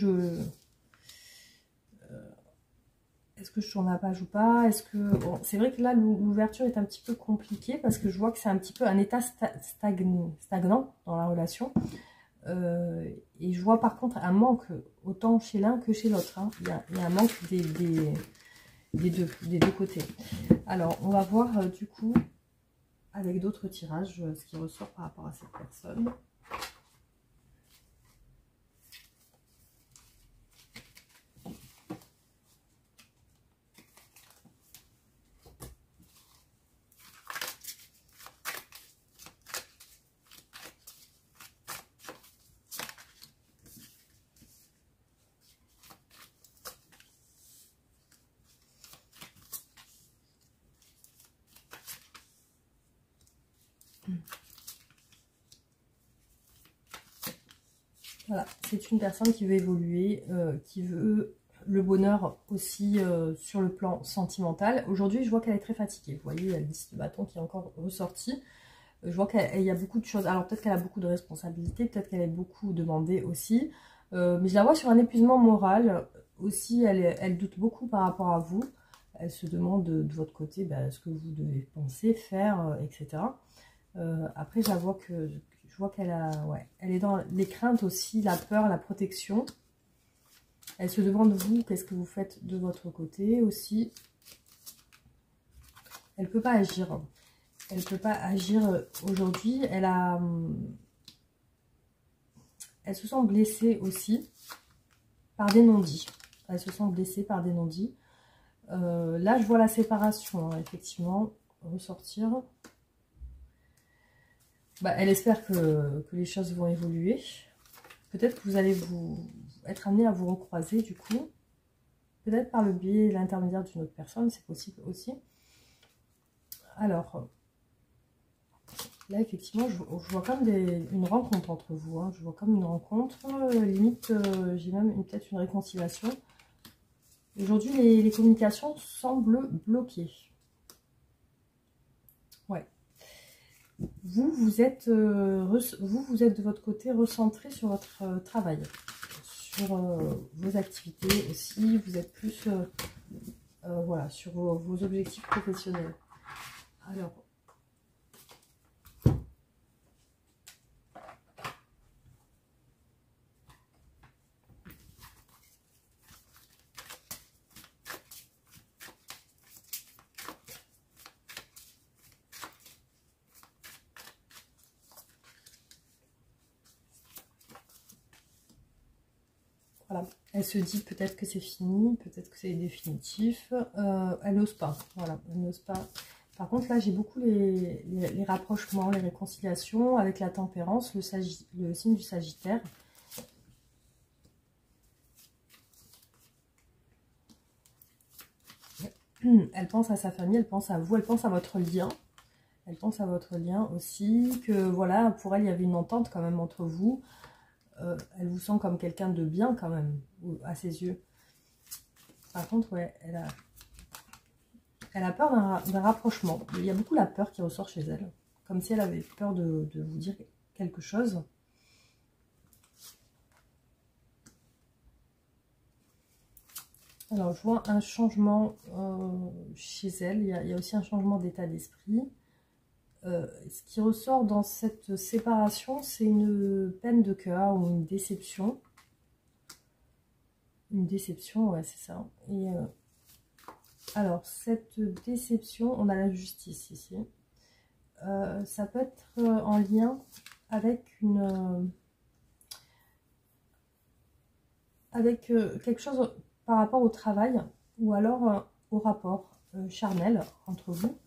je tourne la page ou pas? Est-ce que... Bon, c'est vrai que là, l'ouverture est un petit peu compliquée parce que je vois que c'est un petit peu un état stagnant dans la relation. Et je vois par contre un manque autant chez l'un que chez l'autre. Hein. Il y a un manque des deux côtés. Alors, on va voir du coup, avec d'autres tirages, ce qui ressort par rapport à cette personne. Voilà, c'est une personne qui veut évoluer, qui veut le bonheur aussi sur le plan sentimental. Aujourd'hui, je vois qu'elle est très fatiguée. Vous voyez, il y a le 10 de bâton qui est encore ressorti. Je vois qu'il y a beaucoup de choses. Alors, peut-être qu'elle a beaucoup de responsabilités, peut-être qu'elle est beaucoup demandée aussi. Mais je la vois sur un épuisement moral. Aussi, elle doute beaucoup par rapport à vous. Elle se demande de votre côté ce que vous devez penser, faire, etc. Après, je la vois que... Je vois qu'elle elle est dans les craintes aussi, la peur, la protection. Elle se demande, vous, qu'est-ce que vous faites de votre côté aussi. elle peut pas agir. Elle peut pas agir aujourd'hui. Elle se sent blessée aussi par des non-dits. Elle se sent blessée par des non-dits. Là, je vois la séparation, hein, effectivement, ressortir. Bah, elle espère que les choses vont évoluer. Peut-être que vous allez être amené à vous recroiser, du coup. Peut-être par le biais, l'intermédiaire d'une autre personne, c'est possible aussi. Alors, là, effectivement, je vois comme une rencontre entre vous. Hein. Je vois comme une rencontre. Limite, j'ai même peut-être une réconciliation. Aujourd'hui, les communications semblent bloquées. Ouais. Vous êtes de votre côté recentré sur votre travail, sur vos activités aussi. Vous êtes plus voilà, sur vos objectifs professionnels. Alors, voilà. Elle se dit peut-être que c'est fini, peut-être que c'est définitif. Elle n'ose pas. Voilà, elle n'ose pas. Par contre, là, j'ai beaucoup les rapprochements, les réconciliations avec la tempérance, le signe du Sagittaire. Elle pense à sa famille, elle pense à vous, elle pense à votre lien. Elle pense à votre lien aussi, que voilà, pour elle, il y avait une entente quand même entre vous. Elle vous sent comme quelqu'un de bien quand même, à ses yeux. Par contre, ouais, elle a peur d'un rapprochement. Il y a beaucoup la peur qui ressort chez elle. Comme si elle avait peur de vous dire quelque chose. Alors, je vois un changement chez elle. Il y a aussi un changement d'état d'esprit. Ce qui ressort dans cette séparation, c'est une peine de cœur ou une déception. Une déception, ouais, c'est ça. Et alors, cette déception, on a la justice ici. Ça peut être en lien avec quelque chose par rapport au travail ou alors au rapport charnel entre vous.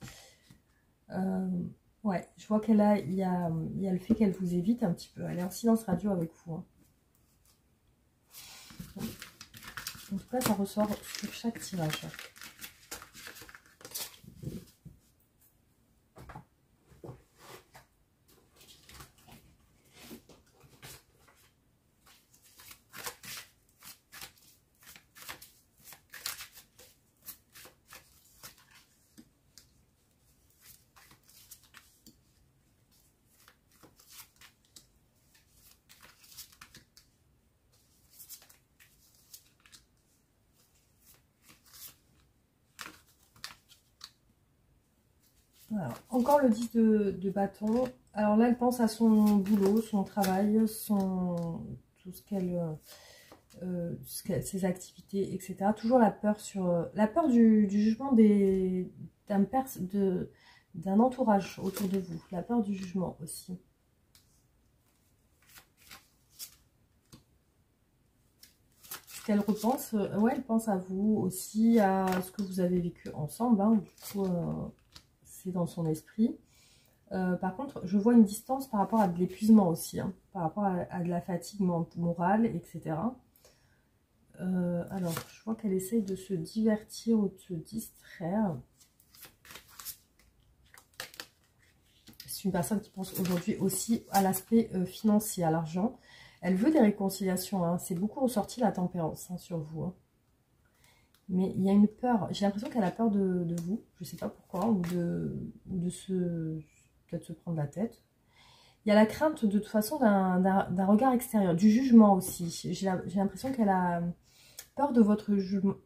Ouais, je vois il y a le fait qu'elle vous évite un petit peu. Elle est en silence radio avec vous. Hein. En tout cas, ça ressort sur chaque tirage. Alors, encore le 10 de bâton. Alors là, elle pense à son boulot, son travail, tout ce ses activités, etc. Toujours la peur la peur du jugement d'un entourage autour de vous. La peur du jugement aussi. Ce qu'elle repense, ouais, elle pense à vous aussi, à ce que vous avez vécu ensemble. Hein, du coup, c'est dans son esprit. Par contre, je vois une distance par rapport à de l'épuisement aussi, hein, par rapport à de la fatigue morale, etc. Alors, je vois qu'elle essaye de se divertir ou de se distraire. C'est une personne qui pense aujourd'hui aussi à l'aspect financier, à l'argent. Elle veut des réconciliations, hein. C'est beaucoup ressorti la tempérance hein, sur vous. Hein. Mais il y a une peur, j'ai l'impression qu'elle a peur de vous, je ne sais pas pourquoi, ou de peut-être se prendre la tête. Il y a la crainte de toute façon d'un regard extérieur, du jugement aussi. J'ai l'impression qu'elle a peur de votre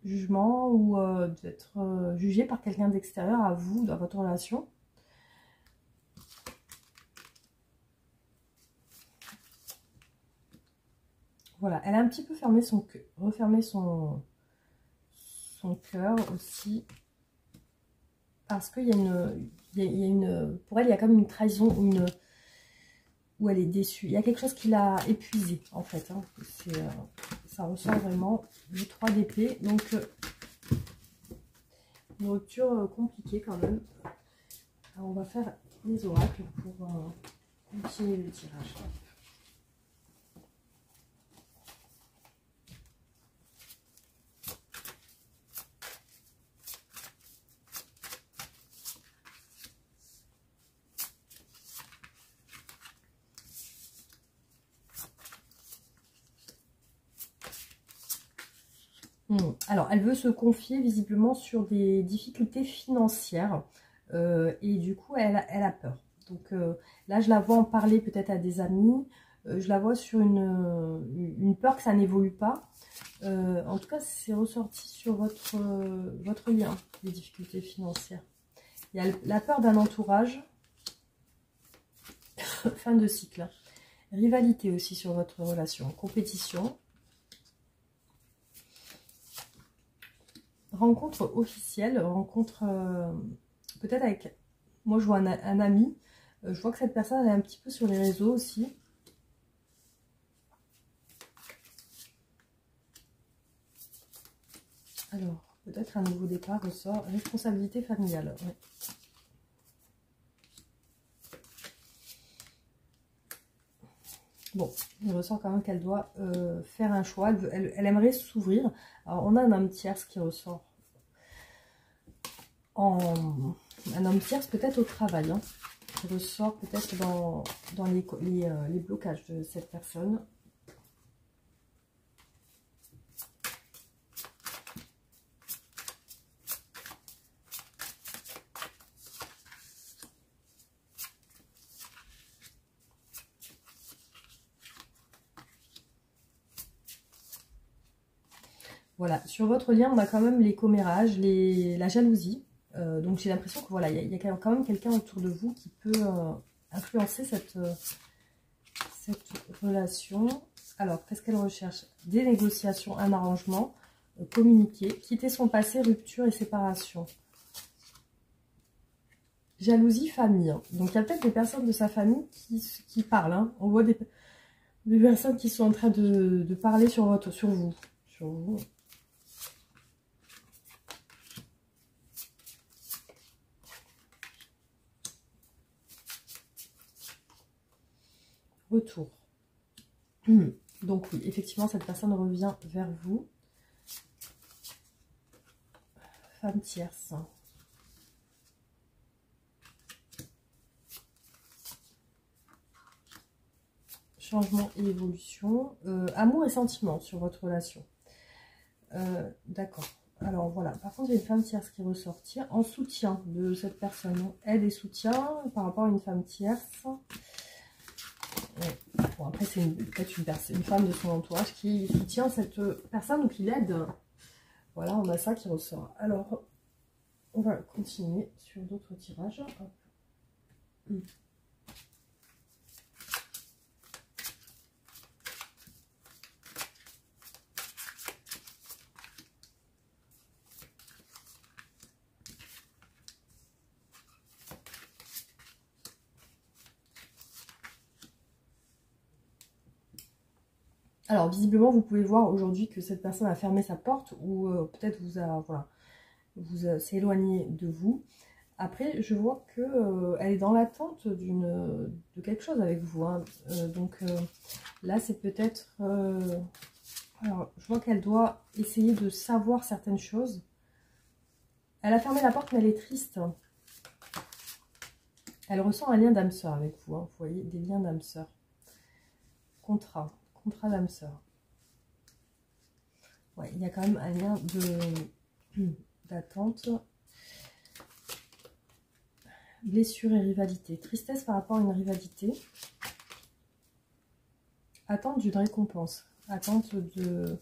jugement ou d'être jugée par quelqu'un d'extérieur à vous, dans votre relation. Voilà, elle a un petit peu refermé son cœur aussi. parce qu'il y a pour elle, il y a comme une trahison, où elle est déçue. Il y a quelque chose qui l'a épuisée, en fait. Hein. Ça ressort vraiment du 3 d'épée. Donc, une rupture compliquée quand même. Alors, on va faire les oracles pour continuer le tirage. Alors, elle veut se confier visiblement sur des difficultés financières et du coup, elle a peur. Donc là, je la vois en parler peut-être à des amis. Je la vois sur une peur que ça n'évolue pas. En tout cas, c'est ressorti sur votre lien, les difficultés financières. Il y a la peur d'un entourage. Fin de cycle. Rivalité aussi sur votre relation. Compétition. Rencontre officielle, rencontre peut-être avec, moi je vois un ami, je vois que cette personne elle est un petit peu sur les réseaux aussi. Alors, peut-être un nouveau départ ressort, responsabilité familiale. Ouais. Bon, il ressort quand même qu'elle doit faire un choix, elle aimerait s'ouvrir. Alors, on a un homme tierce qui ressort. Un homme tierce peut-être au travail, hein, qui ressort peut-être dans les blocages de cette personne. Voilà, sur votre lien, on a quand même les commérages, la jalousie. Donc j'ai l'impression que voilà, il y a quand même quelqu'un autour de vous qui peut influencer cette relation. Alors, qu'est-ce qu'elle recherche? Des négociations, un arrangement, communiquer, quitter son passé, rupture et séparation. Jalousie, famille. Donc il y a peut-être des personnes de sa famille qui parlent. Hein. On voit des personnes qui sont en train de parler sur vous. Sur vous. Retour. Donc oui, effectivement, cette personne revient vers vous. Femme tierce. Changement et évolution. Amour et sentiment sur votre relation. D'accord. Alors voilà, par contre, il y a une femme tierce qui ressort en soutien de cette personne. Aide et soutien par rapport à une femme tierce. Ouais. Bon, après, c'est peut-être une femme de son entourage qui soutient cette personne ou qui l'aide. Voilà, on a ça qui ressort. Alors, on va continuer sur d'autres tirages. Hop. Alors, visiblement, vous pouvez voir aujourd'hui que cette personne a fermé sa porte ou peut-être vous s'est éloigné de vous. Après, je vois que elle est dans l'attente de quelque chose avec vous. Hein. Donc là, c'est peut-être... alors, je vois qu'elle doit essayer de savoir certaines choses. Elle a fermé la porte, mais elle est triste. Elle ressent un lien d'âme sœur avec vous. Hein. Vous voyez, des liens d'âme sœur. Contrat d'âme sœur. Ouais, il y a quand même un lien d'attente. Blessure et rivalité. Tristesse par rapport à une rivalité. Attente d'une récompense. Attente de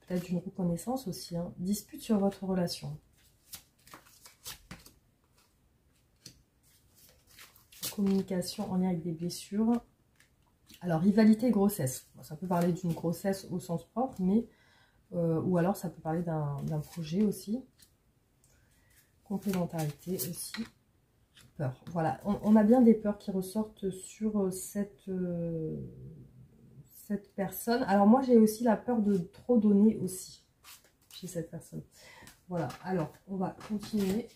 peut-être d'une reconnaissance aussi. Hein. Dispute sur votre relation. Communication en lien avec des blessures. Alors, rivalité et grossesse. Ça peut parler d'une grossesse au sens propre, mais ou alors ça peut parler d'un projet aussi. complémentarité aussi. Peur. Voilà, on a bien des peurs qui ressortent sur cette personne. Alors moi j'ai aussi la peur de trop donner aussi chez cette personne. Voilà, alors on va continuer.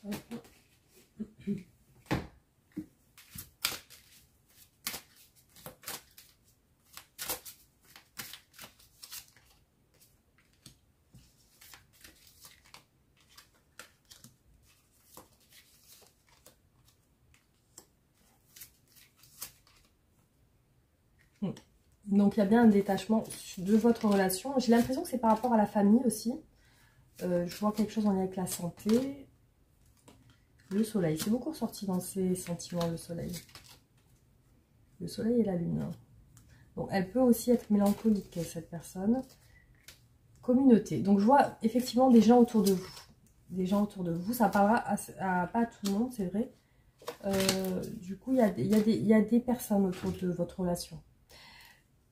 Donc il y a bien un détachement de votre relation. J'ai l'impression que c'est par rapport à la famille aussi. Je vois quelque chose en lien avec la santé. Le soleil, c'est beaucoup ressorti dans ces sentiments, le soleil. Le soleil et la lune. Donc elle peut aussi être mélancolique, cette personne. Communauté. Donc je vois effectivement des gens autour de vous. Des gens autour de vous. Ça parlera pas à tout le monde, c'est vrai. Du coup, il y a des personnes autour de votre relation.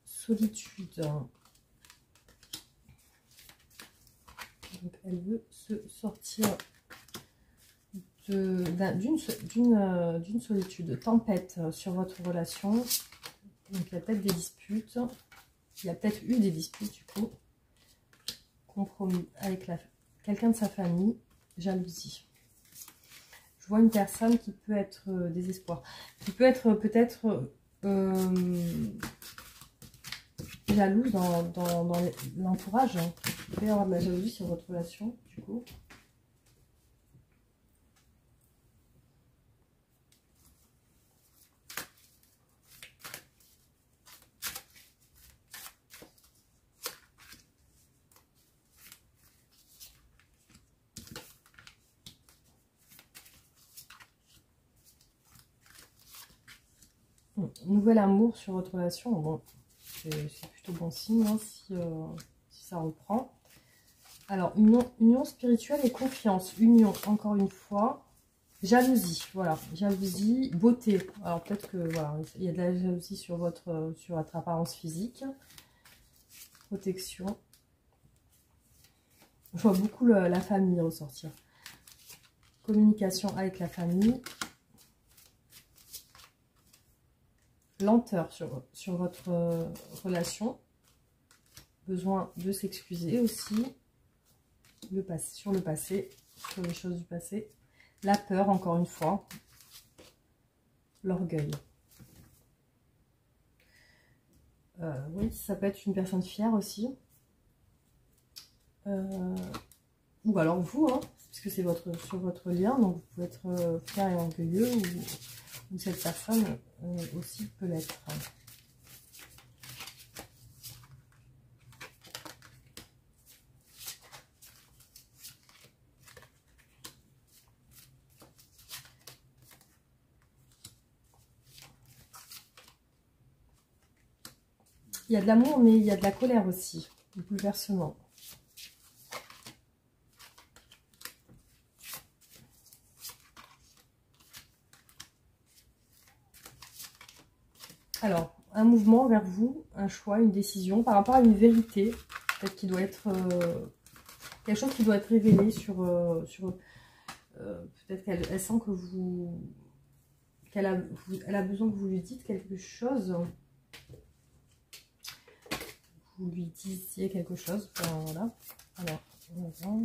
Solitude. Donc, elle veut se sortir d'une solitude. Tempête sur votre relation. Donc, il y a peut-être des disputes. Il y a peut-être eu des disputes, du coup. Compromis avec quelqu'un de sa famille. Jalousie. Je vois une personne qui peut être désespoir. Qui peut être peut-être... jalouse dans l'entourage. Il peut y avoir de la jalousie sur votre relation, du coup. Nouvel amour sur votre relation. Bon, c'est plutôt bon signe hein, si ça reprend. Alors, union spirituelle et confiance. Union, encore une fois. Jalousie, voilà. Jalousie, beauté. Alors, peut-être que, voilà, il y a de la jalousie sur votre apparence physique. Protection. Je vois beaucoup la famille ressortir. Communication avec la famille. Lenteur sur votre relation. Besoin de s'excuser aussi. Sur le passé, sur les choses du passé. La peur, encore une fois. L'orgueil. Oui, ça peut être une personne fière aussi. Ou alors vous, hein, puisque c'est sur votre lien, donc vous pouvez être fier et orgueilleux, ou cette personne aussi peut l'être. Il y a de l'amour, mais il y a de la colère aussi, du bouleversement. Alors, un mouvement vers vous, un choix, une décision par rapport à une vérité, peut-être qui doit être quelque chose qui doit être révélé peut-être qu'elle sent que elle a besoin que vous lui dites quelque chose. Vous lui disiez quelque chose. Voilà. Alors, on va voir.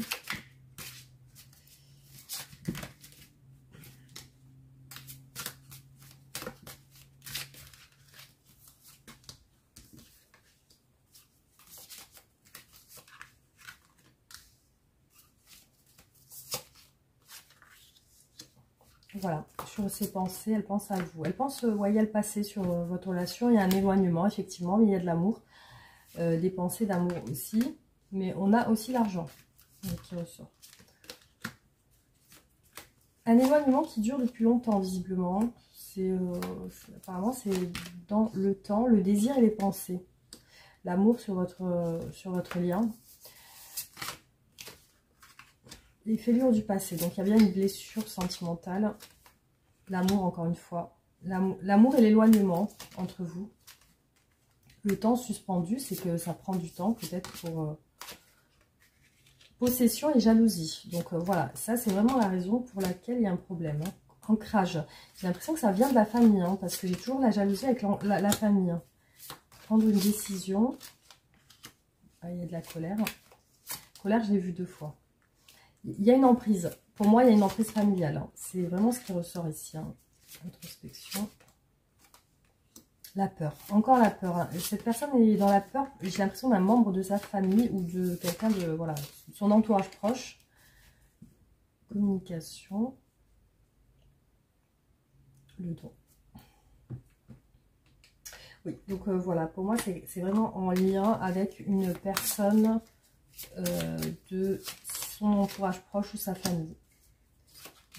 Voilà, sur ses pensées, elle pense à vous. Elle pense, voyez, le passé sur votre relation. Il y a un éloignement, effectivement, mais il y a de l'amour. Des pensées d'amour aussi. Mais on a aussi l'argent qui ressort. Un éloignement qui dure depuis longtemps, visiblement. Apparemment, c'est dans le temps, le désir et les pensées. L'amour sur votre lien. Les fêlures du passé. Donc, il y a bien une blessure sentimentale. L'amour, encore une fois. L'amour et l'éloignement entre vous. Le temps suspendu, c'est que ça prend du temps, peut-être, Possession et jalousie. Donc voilà, ça c'est vraiment la raison pour laquelle il y a un problème. Hein. Ancrage. J'ai l'impression que ça vient de la famille, hein, parce que j'ai toujours la jalousie avec la famille. Hein. Prendre une décision. Ah, il y a de la colère. Colère, je l'ai vu 2 fois. Il y a une emprise. Pour moi, il y a une emprise familiale. Hein. C'est vraiment ce qui ressort ici. Hein. Introspection. La peur. Encore la peur. Hein. Cette personne est dans la peur. J'ai l'impression d'un membre de sa famille ou de quelqu'un de voilà, son entourage proche. Communication. Le don. Oui, donc voilà, pour moi, c'est vraiment en lien avec une personne de son entourage proche ou sa famille.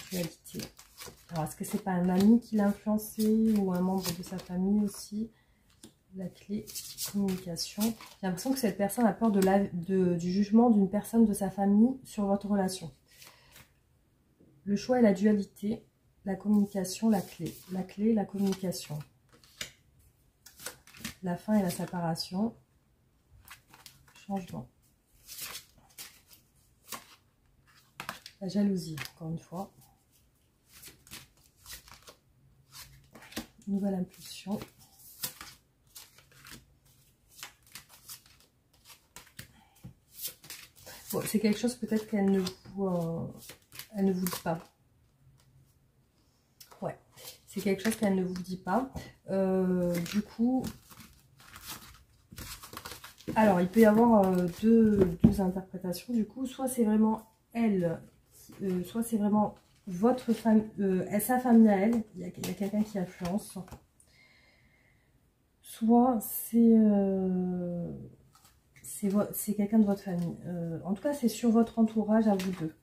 Dualité. Alors, est-ce que c'est pas un ami qui l'a influencé ou un membre de sa famille aussi? La clé, communication. J'ai l'impression que cette personne a peur du jugement d'une personne de sa famille sur votre relation. Le choix et la dualité. La communication, la clé. La clé, la communication. La fin et la séparation. Changement. La jalousie, encore une fois. Nouvelle impulsion. Bon, c'est quelque chose peut-être qu'elle ne vous dit pas. Ouais, c'est quelque chose qu'elle ne vous dit pas. Du coup, alors il peut y avoir deux interprétations. Du coup, soit c'est vraiment elle, soit c'est vraiment votre famille, sa famille à elle. Il y a quelqu'un qui influence. Soit c'est quelqu'un de votre famille. En tout cas, c'est sur votre entourage à vous deux.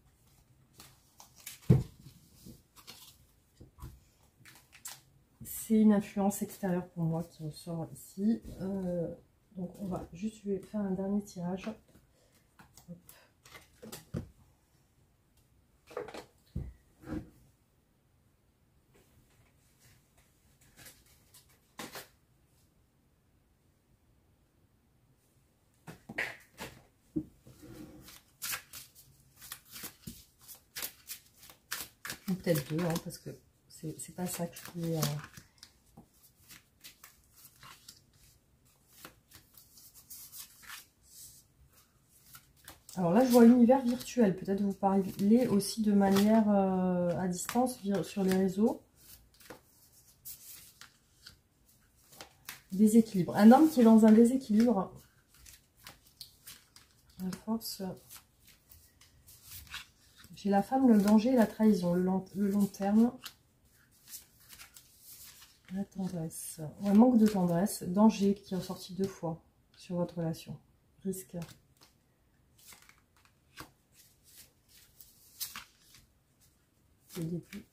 C'est une influence extérieure pour moi qui ressort ici. Donc, on va juste lui faire un dernier tirage. Hop. Ou peut-être 2, hein, parce que c'est pas ça que je voulais... Alors là, je vois univers virtuel. Peut-être vous parlez aussi de manière à distance sur les réseaux. Déséquilibre. Un homme qui est dans un déséquilibre. La force. J'ai la femme, le danger et la trahison. Le long terme. La tendresse. Un manque de tendresse. Danger qui est ressorti 2 fois sur votre relation. Risque. Le début.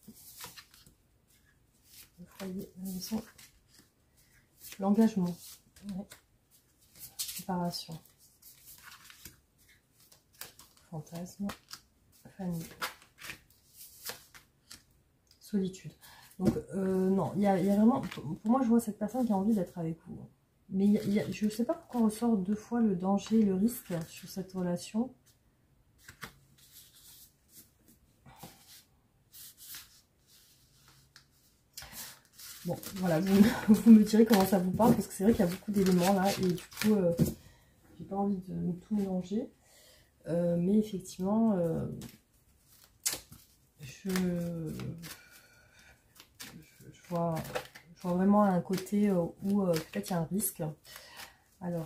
Le foyer, la maison. L'engagement. Ouais. Séparation. Fantasme. Famille. Solitude. Donc, non, il y a vraiment... Pour moi, je vois cette personne qui a envie d'être avec vous. Mais je ne sais pas pourquoi on ressort 2 fois le danger et le risque sur cette relation. Bon, voilà, vous me direz comment ça vous parle, parce que c'est vrai qu'il y a beaucoup d'éléments là, et du coup, j'ai pas envie de tout mélanger. Mais effectivement, je vois vraiment un côté où peut-être il y a un risque. Alors,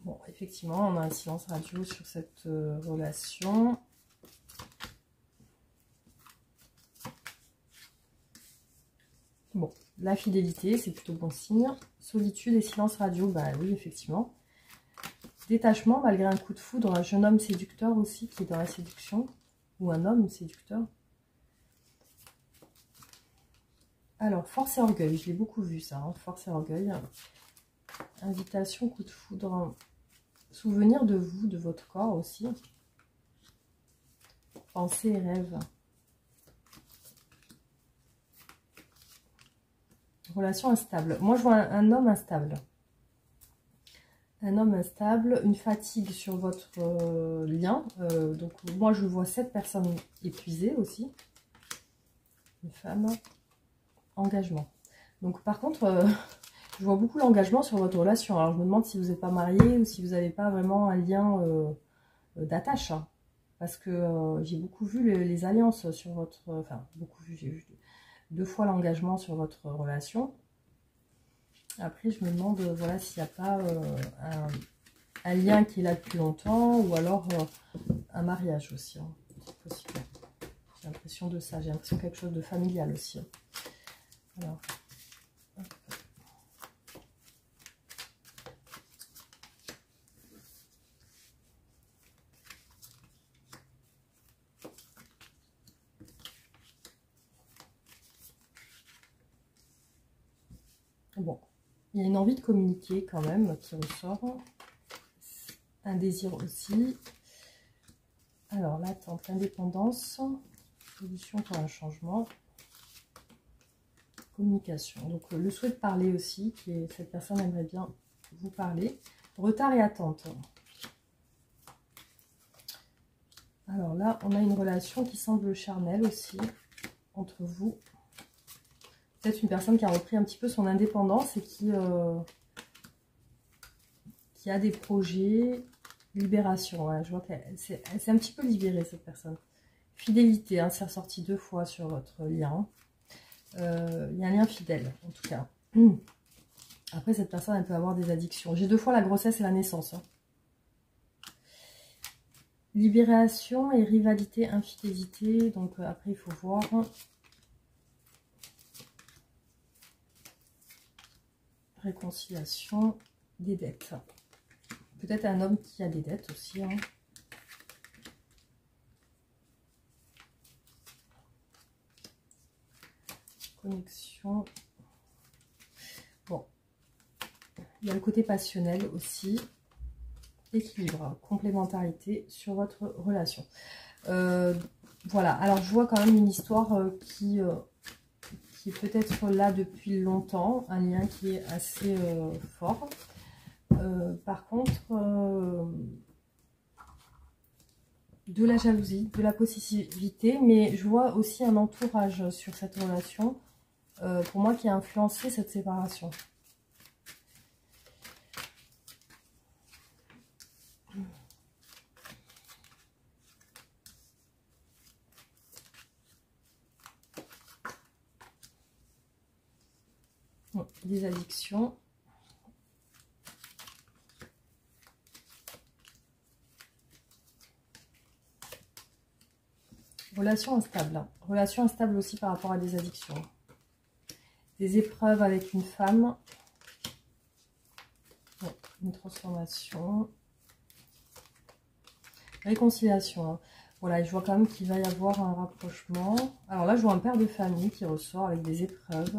bon, effectivement, on a un silence radio sur cette relation. Bon, la fidélité, c'est plutôt bon signe. Solitude et silence radio, bah oui, effectivement. Détachement, malgré un coup de foudre, un jeune homme séducteur aussi qui est dans la séduction. Ou un homme séducteur. Alors, force et orgueil, je l'ai beaucoup vu ça, hein, force et orgueil. Invitation, coup de foudre. Souvenir de vous, de votre corps aussi. Pensée et rêve. Relation instable. Moi, je vois un homme instable. Un homme instable, une fatigue sur votre lien. Donc moi je vois cette personne épuisée aussi. Une femme. Engagement. Donc par contre, je vois beaucoup l'engagement sur votre relation. Alors je me demande si vous n'êtes pas marié ou si vous n'avez pas vraiment un lien d'attache. Hein. Parce que j'ai beaucoup vu les alliances sur votre... Enfin, beaucoup vu, j'ai vu 2 fois l'engagement sur votre relation. Après, je me demande voilà, s'il n'y a pas un lien qui est là depuis longtemps ou alors un mariage aussi. Hein. C'est possible. J'ai l'impression de ça. J'ai l'impression quelque chose de familial aussi. Hein. Alors, bon, il y a une envie de communiquer quand même qui ressort. Un désir aussi. Alors, l'attente, l'indépendance, solution pour un changement, communication. Donc, le souhait de parler aussi, qui est, cette personne aimerait bien vous parler. Retard et attente. Alors là, on a une relation qui semble charnelle aussi entre vous. Peut-être une personne qui a repris un petit peu son indépendance et qui a des projets. Libération, ouais, je vois qu'elle s'est un petit peu libérée cette personne. Fidélité, hein, c'est ressorti 2 fois sur votre lien. Il y a un lien fidèle, en tout cas. Après, cette personne, elle peut avoir des addictions. J'ai 2 fois la grossesse et la naissance. Hein. Libération et rivalité, infidélité. Donc, après, il faut voir. Réconciliation, des dettes. Peut-être un homme qui a des dettes aussi. Hein. Connexion. Bon. Il y a le côté passionnel aussi. Équilibre, complémentarité sur votre relation. Voilà. Alors, je vois quand même une histoire qui est peut-être là depuis longtemps. Un lien qui est assez fort. Par contre... de la jalousie, de la possessivité, mais je vois aussi un entourage sur cette relation, pour moi, qui a influencé cette séparation. Bon, des addictions. Relation instable. Hein. Relation instable aussi par rapport à des addictions. Des épreuves avec une femme. Bon, une transformation. Réconciliation. Hein. Voilà, je vois quand même qu'il va y avoir un rapprochement. Alors là, je vois un père de famille qui ressort avec des épreuves.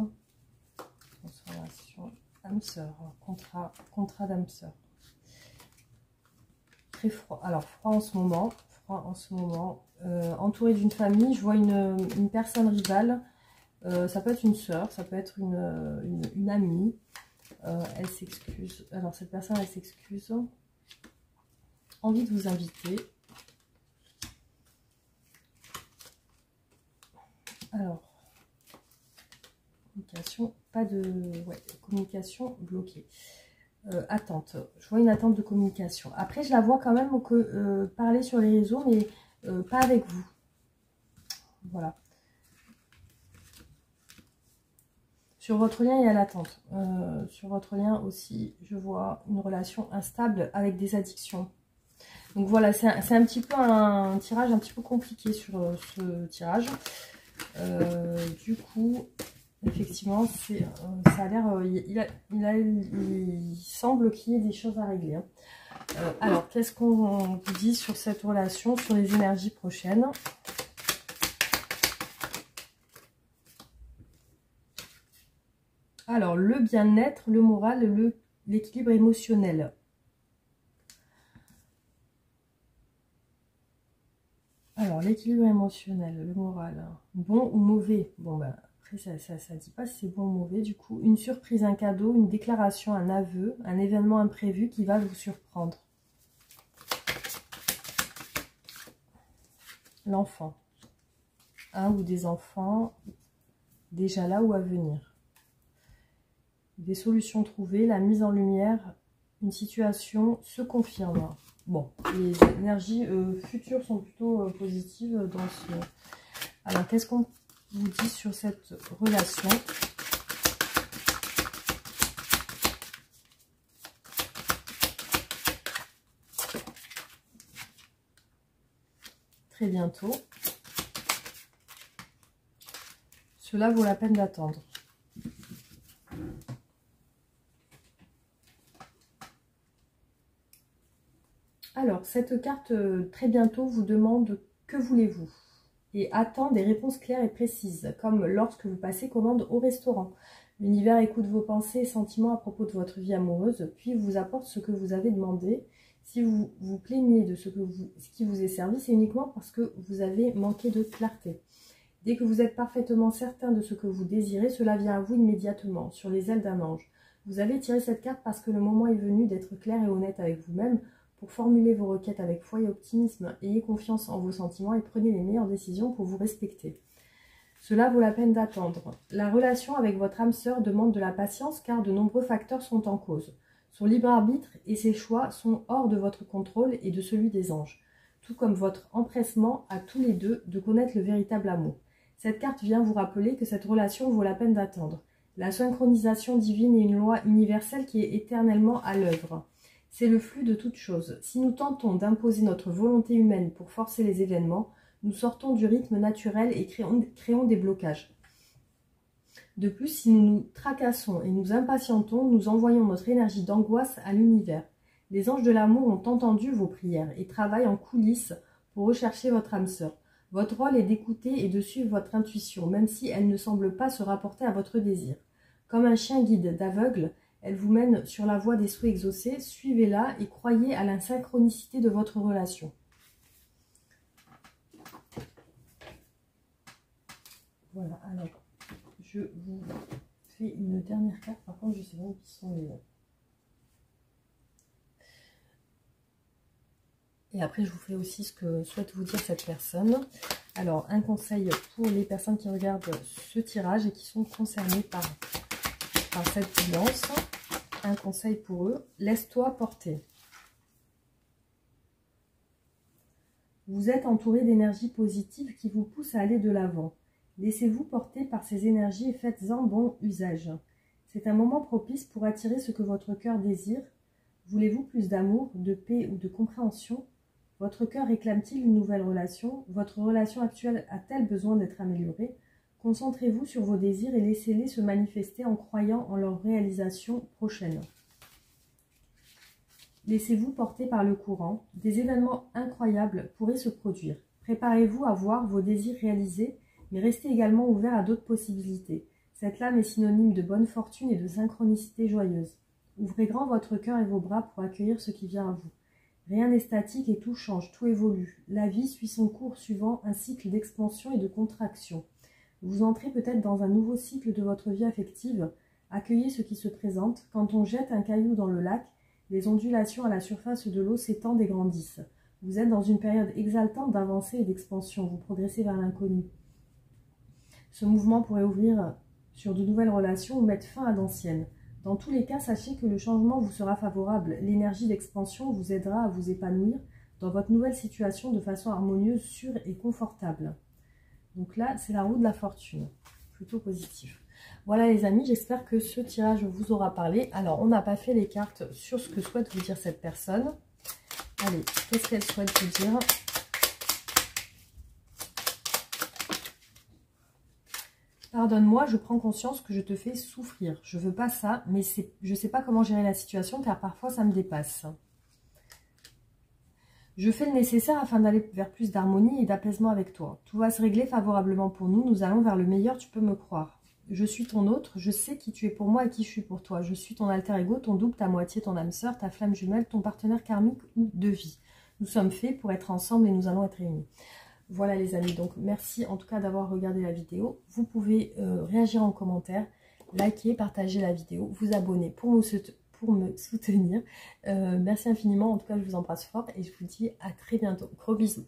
Transformation. Âme sœur. Contrat d'âme sœur. Très froid. Alors, froid en ce moment. Entouré d'une famille, je vois une personne rivale. Ça peut être une sœur, ça peut être une amie. Elle s'excuse. Alors, cette personne, elle s'excuse. Envie de vous inviter. Alors, communication, pas de... Ouais, communication bloquée. Attente. Je vois une attente de communication. Après, je la vois quand même parler sur les réseaux, mais pas avec vous. Voilà. Sur votre lien, il y a l'attente. Sur votre lien aussi, je vois une relation instable avec des addictions. Donc voilà, c'est un petit peu un tirage un petit peu compliqué sur ce tirage. Du coup, effectivement, ça a l'air... il semble qu'il y ait des choses à régler. Hein. Alors, qu'est-ce qu'on vous dit sur cette relation, sur les énergies prochaines ? Alors, le bien-être, le moral, l'équilibre émotionnel. Alors, l'équilibre émotionnel, le moral, bon ou mauvais? Bon, ben, Après, ça dit pas si c'est bon ou mauvais. Du coup, une surprise, un cadeau, une déclaration, un aveu, un événement imprévu qui va vous surprendre. L'enfant. Un ou des enfants déjà là ou à venir. Des solutions trouvées, la mise en lumière, une situation se confirme. Bon, les énergies futures sont plutôt positives dans ce... Alors, qu'est-ce qu'on vous dit sur cette relation? Très bientôt. Cela vaut la peine d'attendre. Alors, cette carte, très bientôt, vous demande « Que voulez-vous » et attend des réponses claires et précises, comme lorsque vous passez commande au restaurant. L'univers écoute vos pensées et sentiments à propos de votre vie amoureuse, puis vous apporte ce que vous avez demandé. Si vous vous plaignez de ce qui vous est servi, c'est uniquement parce que vous avez manqué de clarté. Dès que vous êtes parfaitement certain de ce que vous désirez, cela vient à vous immédiatement, sur les ailes d'un ange. Vous avez tiré cette carte parce que le moment est venu d'être clair et honnête avec vous-même. Pour formuler vos requêtes avec foi et optimisme, ayez confiance en vos sentiments et prenez les meilleures décisions pour vous respecter. Cela vaut la peine d'attendre. La relation avec votre âme sœur demande de la patience car de nombreux facteurs sont en cause. Son libre arbitre et ses choix sont hors de votre contrôle et de celui des anges, tout comme votre empressement à tous les deux de connaître le véritable amour. Cette carte vient vous rappeler que cette relation vaut la peine d'attendre. La synchronisation divine est une loi universelle qui est éternellement à l'œuvre. C'est le flux de toutes choses. Si nous tentons d'imposer notre volonté humaine pour forcer les événements, nous sortons du rythme naturel et créons des blocages. De plus, si nous nous tracassons et nous impatientons, nous envoyons notre énergie d'angoisse à l'univers. Les anges de l'amour ont entendu vos prières et travaillent en coulisses pour rechercher votre âme sœur. Votre rôle est d'écouter et de suivre votre intuition, même si elle ne semble pas se rapporter à votre désir. Comme un chien guide d'aveugle, elle vous mène sur la voie des souhaits exaucés. Suivez-la et croyez à la synchronicité de votre relation. Voilà, alors, je vous fais une dernière carte. Par contre, je sais pas où sont les... Et après, je vous fais aussi ce que souhaite vous dire cette personne. Alors, un conseil pour les personnes qui regardent ce tirage et qui sont concernées par cette guidance. Un conseil pour eux, laisse-toi porter. Vous êtes entouré d'énergies positives qui vous poussent à aller de l'avant. Laissez-vous porter par ces énergies et faites-en bon usage. C'est un moment propice pour attirer ce que votre cœur désire. Voulez-vous plus d'amour, de paix ou de compréhension? Votre cœur réclame-t-il une nouvelle relation? Votre relation actuelle a-t-elle besoin d'être améliorée? Concentrez-vous sur vos désirs et laissez-les se manifester en croyant en leur réalisation prochaine. Laissez-vous porter par le courant. Des événements incroyables pourraient se produire. Préparez-vous à voir vos désirs réalisés, mais restez également ouvert à d'autres possibilités. Cette lame est synonyme de bonne fortune et de synchronicité joyeuse. Ouvrez grand votre cœur et vos bras pour accueillir ce qui vient à vous. Rien n'est statique et tout change, tout évolue. La vie suit son cours suivant un cycle d'expansion et de contraction. Vous entrez peut-être dans un nouveau cycle de votre vie affective. Accueillez ce qui se présente. Quand on jette un caillou dans le lac, les ondulations à la surface de l'eau s'étendent et grandissent. Vous êtes dans une période exaltante d'avancée et d'expansion. Vous progressez vers l'inconnu. Ce mouvement pourrait ouvrir sur de nouvelles relations ou mettre fin à d'anciennes. Dans tous les cas, sachez que le changement vous sera favorable. L'énergie d'expansion vous aidera à vous épanouir dans votre nouvelle situation de façon harmonieuse, sûre et confortable. Donc là, c'est la roue de la fortune. Plutôt positif. Voilà les amis, j'espère que ce tirage vous aura parlé. Alors, on n'a pas fait les cartes sur ce que souhaite vous dire cette personne. Allez, qu'est-ce qu'elle souhaite vous dire ? Pardonne-moi, je prends conscience que je te fais souffrir. Je veux pas ça, mais je ne sais pas comment gérer la situation car parfois ça me dépasse. Je fais le nécessaire afin d'aller vers plus d'harmonie et d'apaisement avec toi. Tout va se régler favorablement pour nous. Nous allons vers le meilleur, tu peux me croire. Je suis ton autre, je sais qui tu es pour moi et qui je suis pour toi. Je suis ton alter ego, ton double, ta moitié, ton âme sœur, ta flamme jumelle, ton partenaire karmique ou de vie. Nous sommes faits pour être ensemble et nous allons être réunis. Voilà les amis, donc merci en tout cas d'avoir regardé la vidéo. Vous pouvez réagir en commentaire, liker, partager la vidéo, vous abonner pour me soutenir. Merci infiniment, en tout cas je vous embrasse fort et je vous dis à très bientôt. Gros bisous.